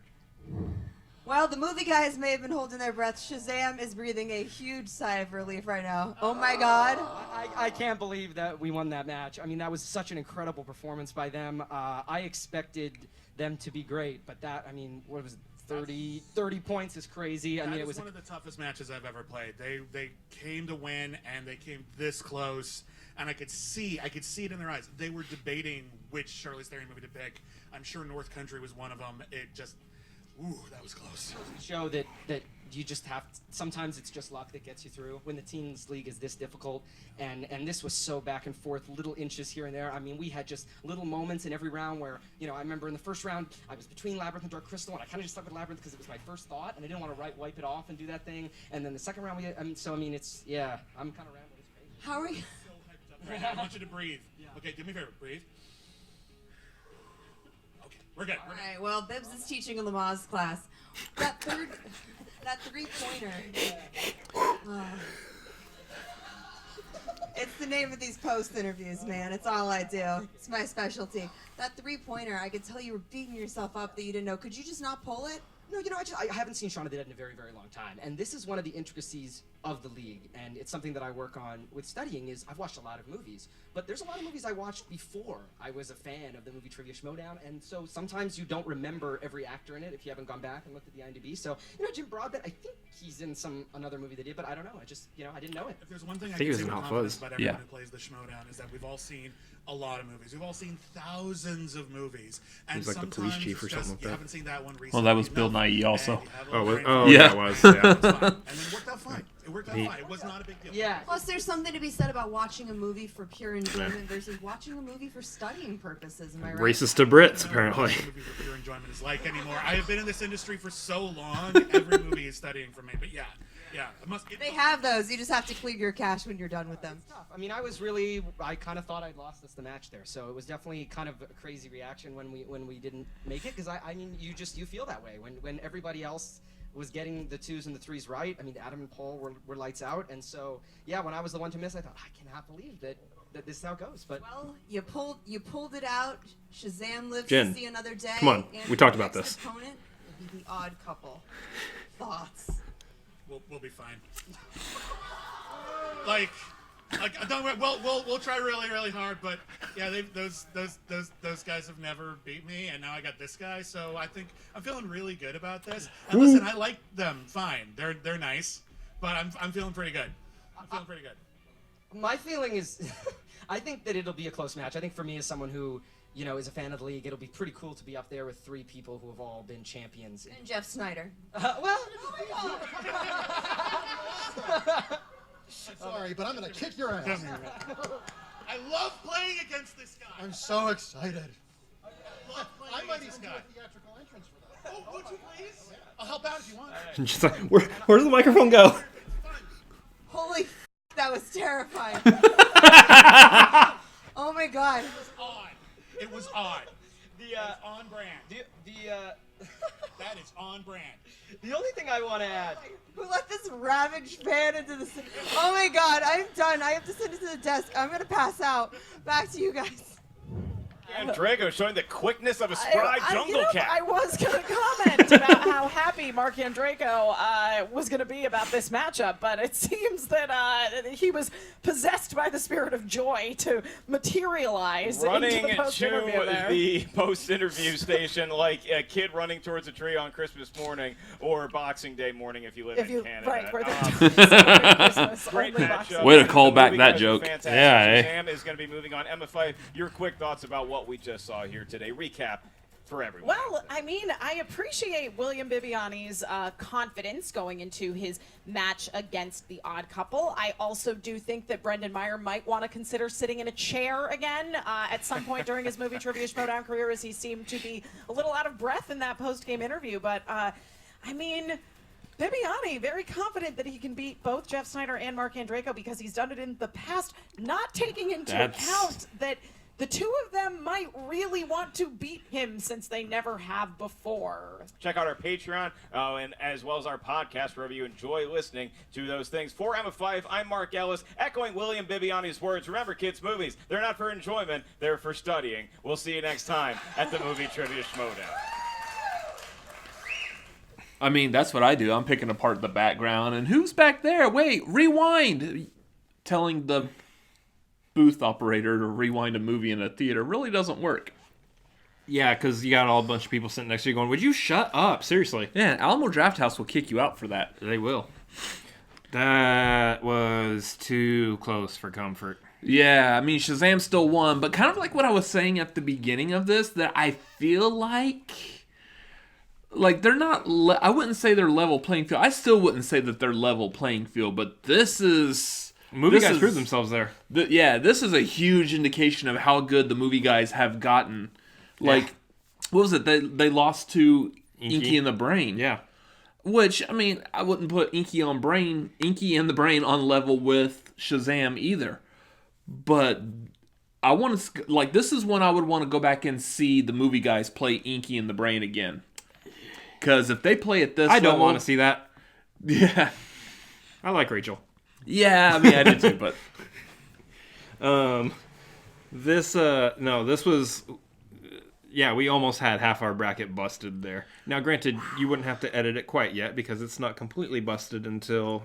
Speaker 11: Well, the movie guys may have been holding their breath. Shazam is breathing a huge sigh of relief right now. Oh my God.
Speaker 3: I can't believe that we won that match. I mean, that was such an incredible performance by them. I expected them to be great, but what was it? 30 points is crazy.
Speaker 12: That was one of the toughest matches I've ever played. They came to win, and they came this close, and I could see it in their eyes. They were debating which Charlize Theron movie to pick. I'm sure North Country was one of them. That was close.
Speaker 3: Show that you just have sometimes it's just luck that gets you through when the teens league is this difficult, and this was so back and forth, little inches here and there. I mean, we had just little moments in every round where, I remember in the first round I was between Labyrinth and Dark Crystal, and I kind of just stuck with Labyrinth because it was my first thought, and I didn't want to wipe it off and do that thing. And then the second round I'm kind of rambling. It's crazy.
Speaker 11: How are you?
Speaker 12: So hyped up right now. I want you to breathe. Yeah. Okay, do me a favor. Breathe. Okay, we're good.
Speaker 11: All right, well, Bibbs is teaching in Lamaze class. That three-pointer. It's the name of these post interviews, man. It's all I do. It's my specialty. That three-pointer, I could tell you were beating yourself up that you didn't know. Could you just not pull it?
Speaker 3: No, I haven't seen Shauna do that in a very, very long time. And this is one of the intricacies of the league, and it's something that I work on with studying. Is I've watched a lot of movies, but there's a lot of movies I watched before I was a fan of the movie Trivia Schmoedown, and so sometimes you don't remember every actor in it if you haven't gone back and looked at the IMDb. So Jim Broadbent, I think he's in another movie they did, but I don't know. I just I didn't know it.
Speaker 12: If there's one thing I
Speaker 1: think
Speaker 12: can
Speaker 1: it was
Speaker 12: say with
Speaker 1: in Hot
Speaker 12: confidence
Speaker 1: Fuzz.
Speaker 12: about everyone who plays the Schmoedown is that we've all seen a lot of movies. We've all seen thousands of movies, and
Speaker 1: He's like the police chief or something like
Speaker 12: you
Speaker 1: that.
Speaker 12: haven't seen that one recently.
Speaker 2: Well, that was Bill Nighy also.
Speaker 1: Yeah, it was. Yeah.
Speaker 12: And it worked out fine. It worked out fine. It was not a big deal.
Speaker 3: Yeah.
Speaker 11: Plus, there's something to be said about watching a movie for pure enjoyment versus watching a movie for studying purposes. Am I right?
Speaker 1: Racist to Brits, apparently.
Speaker 12: What a movie for pure enjoyment is like anymore. I have been in this industry for so long. Every movie is studying for me. But yeah.
Speaker 11: They have those. You just have to clear your cache when you're done with them.
Speaker 3: I mean, I kind of thought I'd lost us the match there, so it was definitely kind of a crazy reaction when we didn't make it, because I mean, you feel that way when everybody else was getting the 2s and the 3s right. I mean, Adam and Paul were lights out, and so yeah, when I was the one to miss, I thought I cannot believe that this is how it goes. But
Speaker 11: well, you pulled it out. Shazam lives
Speaker 1: Jen,
Speaker 11: to see another day.
Speaker 1: come on,
Speaker 11: and
Speaker 1: we talked
Speaker 11: your
Speaker 1: about
Speaker 11: next
Speaker 1: this.
Speaker 11: Opponent will be the odd couple. Thoughts?
Speaker 12: We'll be fine. Like, don't worry, we'll try really, really hard. But yeah, those guys have never beat me, and now I got this guy. So I think I'm feeling really good about this. And listen, I like them fine. They're nice, but I'm feeling pretty good. I'm feeling pretty good.
Speaker 3: My feeling is, I think that it'll be a close match. I think for me, as someone who is a fan of the league, it'll be pretty cool to be up there with 3 people who have all been champions.
Speaker 11: And Jeff Snyder.
Speaker 3: Well.
Speaker 9: Sorry, but I'm gonna kick your ass.
Speaker 12: I love playing against this guy.
Speaker 9: I'm so excited.
Speaker 12: I might even do a theatrical entrance for that. Oh, would you please? I'll help out if you want.
Speaker 1: Just like, where's the microphone go?
Speaker 11: Holy f***, that was terrifying. Oh my god.
Speaker 12: It was odd.
Speaker 3: It's
Speaker 12: on brand. That is on brand.
Speaker 3: The only thing I want to add.
Speaker 11: Who let this ravaged fan into the... Oh my god, I'm done. I have to send it to the desk. I'm going to pass out. Back to you guys.
Speaker 5: And Drago showing the quickness of a spry jungle cat.
Speaker 13: I was going to comment about how happy Mark Andreyko was going to be about this matchup, but it seems that he was possessed by the spirit of joy to materialize
Speaker 5: Running
Speaker 13: into the post-interview there.
Speaker 5: the post-interview station like a kid running towards a tree on Christmas morning or Boxing Day morning if you live in Canada.
Speaker 13: Right, where Christmas,
Speaker 5: great matchup.
Speaker 2: Way to call back that joke.
Speaker 5: Fantastic.
Speaker 2: Yeah,
Speaker 5: Shazam is going to be moving on. Emma Fife, your quick thoughts about what we just saw here today. Recap for everyone.
Speaker 13: Well, I mean, I appreciate William Bibiani's confidence going into his match against the Odd Couple. I also do think that Brendan Meyer might want to consider sitting in a chair again at some point during his movie Trivia Schmoedown career, as he seemed to be a little out of breath in that post-game interview. But, I mean, Bibiani, very confident that he can beat both Jeff Snyder and Mark Andreyko because he's done it in the past, not taking into account that the 2 of them might really want to beat him since they never have before.
Speaker 5: Check out our Patreon and as well as our podcast wherever you enjoy listening to those things. For Emma Fife, I'm Mark Ellis, echoing William Bibiani's words. Remember, kids, movies, they're not for enjoyment, they're for studying. We'll see you next time at the Movie Trivia Schmoedown.
Speaker 2: I mean, that's what I do. I'm picking apart the background. And who's back there? Wait, rewind. Telling the booth operator to rewind a movie in a theater really doesn't work.
Speaker 1: Yeah, because you got all a bunch of people sitting next to you going, would you shut up? Seriously.
Speaker 2: Yeah, Alamo Drafthouse will kick you out for that.
Speaker 1: They will. That was too close for comfort.
Speaker 2: Yeah, I mean, Shazam still won, but kind of like what I was saying at the beginning of this, that I feel like they're not, I wouldn't say they're level playing field. I still wouldn't say that they're level playing field, but this is...
Speaker 1: Movie guys proved themselves there.
Speaker 2: This is a huge indication of how good the movie guys have gotten. Like, what was it? They lost to Inky and the Brain.
Speaker 1: Yeah.
Speaker 2: Which, I mean, I wouldn't put Inky and the Brain on level with Shazam either. But I want to, this is when I would want to go back and see the movie guys play Inky and the Brain again. Because if they play at this
Speaker 1: I don't want to see that.
Speaker 2: Yeah.
Speaker 1: I like Rachel.
Speaker 2: Yeah, I mean, I did too, but...
Speaker 1: this was... Yeah, we almost had half our bracket busted there. Now, granted, you wouldn't have to edit it quite yet because it's not completely busted until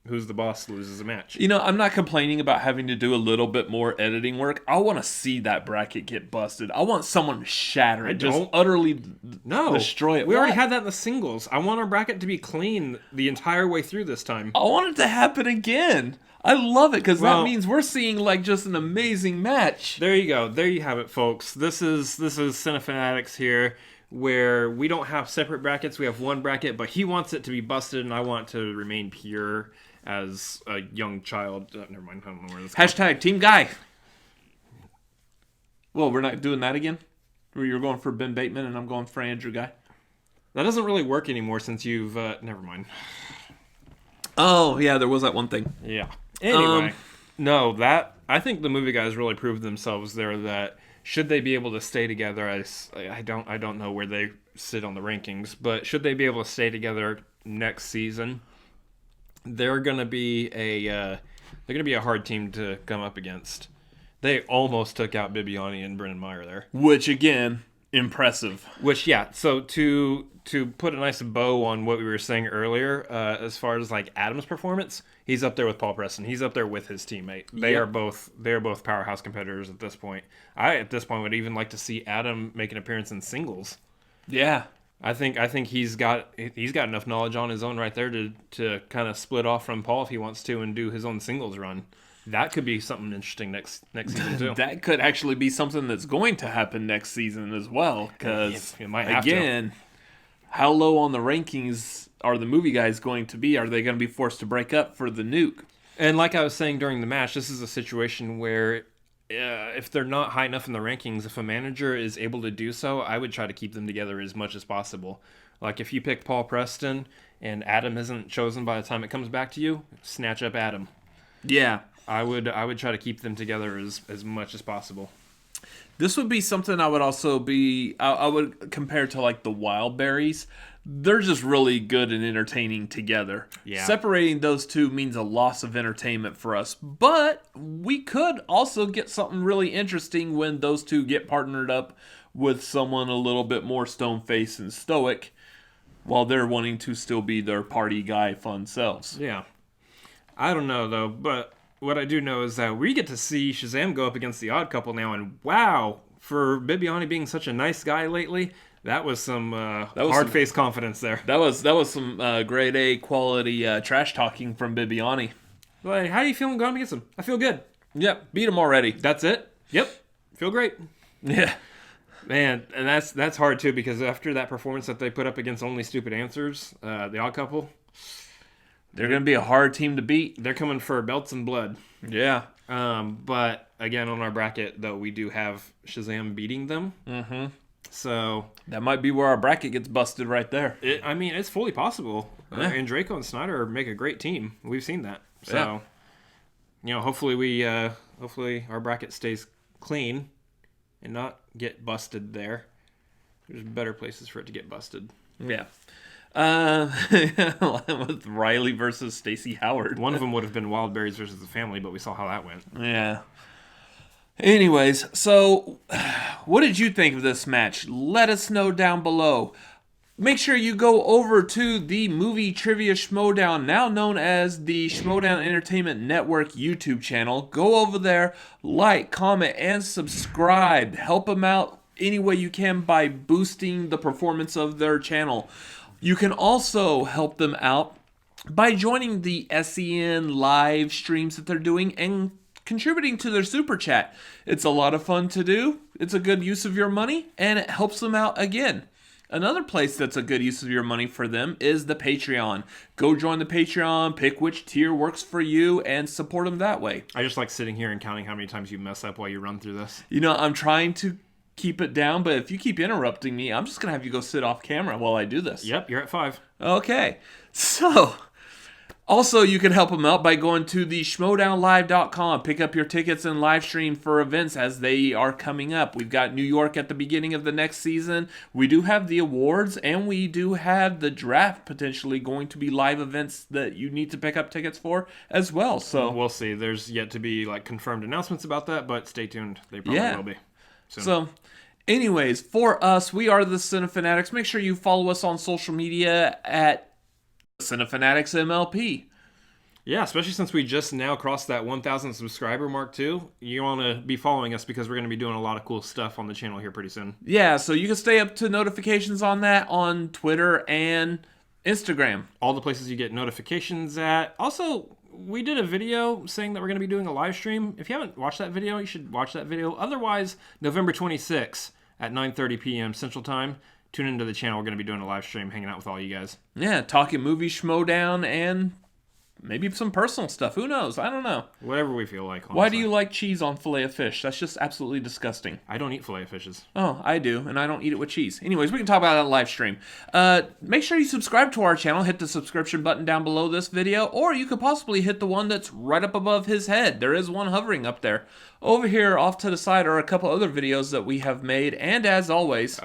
Speaker 1: who's the boss loses a match.
Speaker 2: You know, I'm not complaining about having to do a little bit more editing work. I want to see that bracket get busted. I want someone to shatter it, just utterly destroy it.
Speaker 1: We already had that in the singles. I want our bracket to be clean the entire way through this time.
Speaker 2: I want it to happen again. I love it because that means we're seeing like just an amazing match.
Speaker 1: There you go. There you have it, folks. This is Cinefanatics here, where we don't have separate brackets. We have one bracket, but he wants it to be busted, and I want it to remain pure as a young child. Never mind. I don't know where this
Speaker 2: #, Team Guy. Well, we're not doing that again? Where you're going for Ben Bateman and I'm going for Andrew Guy?
Speaker 1: That doesn't really work anymore since you've... never mind.
Speaker 2: Oh, yeah, there was that one thing.
Speaker 1: Yeah. Anyway. No, that... I think the movie guys really proved themselves there that should they be able to stay together, I don't know where they sit on the rankings, but should they be able to stay together next season, they're gonna be a hard team to come up against. They almost took out Bibiani and Brendan Meyer there,
Speaker 2: which again, impressive.
Speaker 1: Which so to put a nice bow on what we were saying earlier, as far as like Adam's performance, he's up there with Paul Preston. He's up there with his teammate. They are both powerhouse competitors at this point. I at this point would even like to see Adam make an appearance in singles.
Speaker 2: Yeah.
Speaker 1: I think he's got enough knowledge on his own right there to kind of split off from Paul if he wants to and do his own singles run. That could be something interesting next season too.
Speaker 2: That could actually be something that's going to happen next season as well. Because again, how low on the rankings are the movie guys going to be? Are they going to be forced to break up for the nuke?
Speaker 1: And like I was saying during the match, this is a situation where if they're not high enough in the rankings, if a manager is able to do so, I would try to keep them together as much as possible. Like if you pick Paul Preston and Adam isn't chosen by the time it comes back to you, snatch up Adam.
Speaker 2: Yeah.
Speaker 1: I would try to keep them together as much as possible.
Speaker 2: This would be something I would also be... I would compare to like the Wildberries. They're just really good and entertaining together.
Speaker 1: Yeah.
Speaker 2: Separating those two means a loss of entertainment for us. But we could also get something really interesting when those two get partnered up with someone a little bit more stone-faced and stoic while they're wanting to still be their party guy fun selves.
Speaker 1: Yeah. I don't know, though, but... what I do know is that we get to see Shazam go up against the Odd Couple now, and wow, for Bibiani being such a nice guy lately, that was some hard-faced confidence there.
Speaker 2: That was some grade A quality trash talking from Bibiani.
Speaker 1: Like, how are you feeling going against him? I feel good.
Speaker 2: Yep, beat him already.
Speaker 1: That's it? Yep, feel great.
Speaker 2: Yeah.
Speaker 1: Man, and that's hard too, because after that performance that they put up against Only Stupid Answers, the Odd Couple...
Speaker 2: they're going to be a hard team to beat.
Speaker 1: They're coming for belts and blood.
Speaker 2: Yeah.
Speaker 1: But, again, on our bracket, though, we do have Shazam beating them.
Speaker 2: Mm-hmm.
Speaker 1: So...
Speaker 2: that might be where our bracket gets busted right there.
Speaker 1: It's fully possible.
Speaker 2: Yeah.
Speaker 1: And Draco and Snyder make a great team. We've seen that. So, hopefully hopefully our bracket stays clean and not get busted there. There's better places for it to get busted.
Speaker 2: Yeah. With Riley versus Stacey Howard.
Speaker 1: One of them would have been Wildberries versus the Family, but we saw how that went.
Speaker 2: Yeah. Anyways, so what did you think of this match? Let us know down below. Make sure you go over to the Movie Trivia Schmoedown, now known as the Schmoedown Entertainment Network YouTube channel. Go over there, like, comment, and subscribe. Help them out any way you can by boosting the performance of their channel. You can also help them out by joining the SEN live streams that they're doing and contributing to their super chat. It's a lot of fun to do. It's a good use of your money, and it helps them out again. Another place that's a good use of your money for them is the Patreon. Go join the Patreon, pick which tier works for you, and support them that way.
Speaker 1: I just like sitting here and counting how many times you mess up while you run through this.
Speaker 2: You know, I'm trying to keep it down, but if you keep interrupting me, I'm just going to have you go sit off camera while I do this.
Speaker 1: Yep, you're at 5.
Speaker 2: Okay. So, also you can help them out by going to the schmoedownlive.com. Pick up your tickets and live stream for events as they are coming up. We've got New York at the beginning of the next season. We do have the awards, and we do have the draft potentially going to be live events that you need to pick up tickets for as well. So
Speaker 1: we'll see. There's yet to be confirmed announcements about that, but stay tuned. They probably will be.
Speaker 2: So, anyways, for us, we are the Cinefanatics. Make sure you follow us on social media at Cinefanatics MLP.
Speaker 1: Yeah, especially since we just now crossed that 1,000 subscriber mark too. You want to be following us because we're going to be doing a lot of cool stuff on the channel here pretty soon.
Speaker 2: Yeah, so you can stay up to notifications on that on Twitter and Instagram.
Speaker 1: All the places you get notifications at. Also, we did a video saying that we're going to be doing a live stream. If you haven't watched that video, you should watch that video. Otherwise, November 26th at 9:30 p.m. Central Time, tune into the channel. We're going to be doing a live stream, hanging out with all you guys.
Speaker 2: Yeah, talking movies, Schmoedown, and maybe some personal stuff. Who knows? I don't know.
Speaker 1: Whatever we feel like. Honestly.
Speaker 2: Why do you like cheese on filet of fish? That's just absolutely disgusting.
Speaker 1: I don't eat filet of fishes.
Speaker 2: Oh, I do, and I don't eat it with cheese. Anyways, we can talk about that live stream. Make sure you subscribe to our channel. Hit the subscription button down below this video, or you could possibly hit the one that's right up above his head. There is one hovering up there. Over here, off to the side, are a couple other videos that we have made, and as always...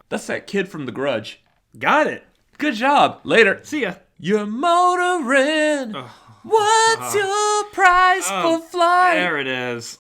Speaker 2: that's that kid from The Grudge.
Speaker 1: Got it.
Speaker 2: Good job. Later.
Speaker 1: See ya.
Speaker 2: You're motoring. What's your price for flight?
Speaker 1: There it is.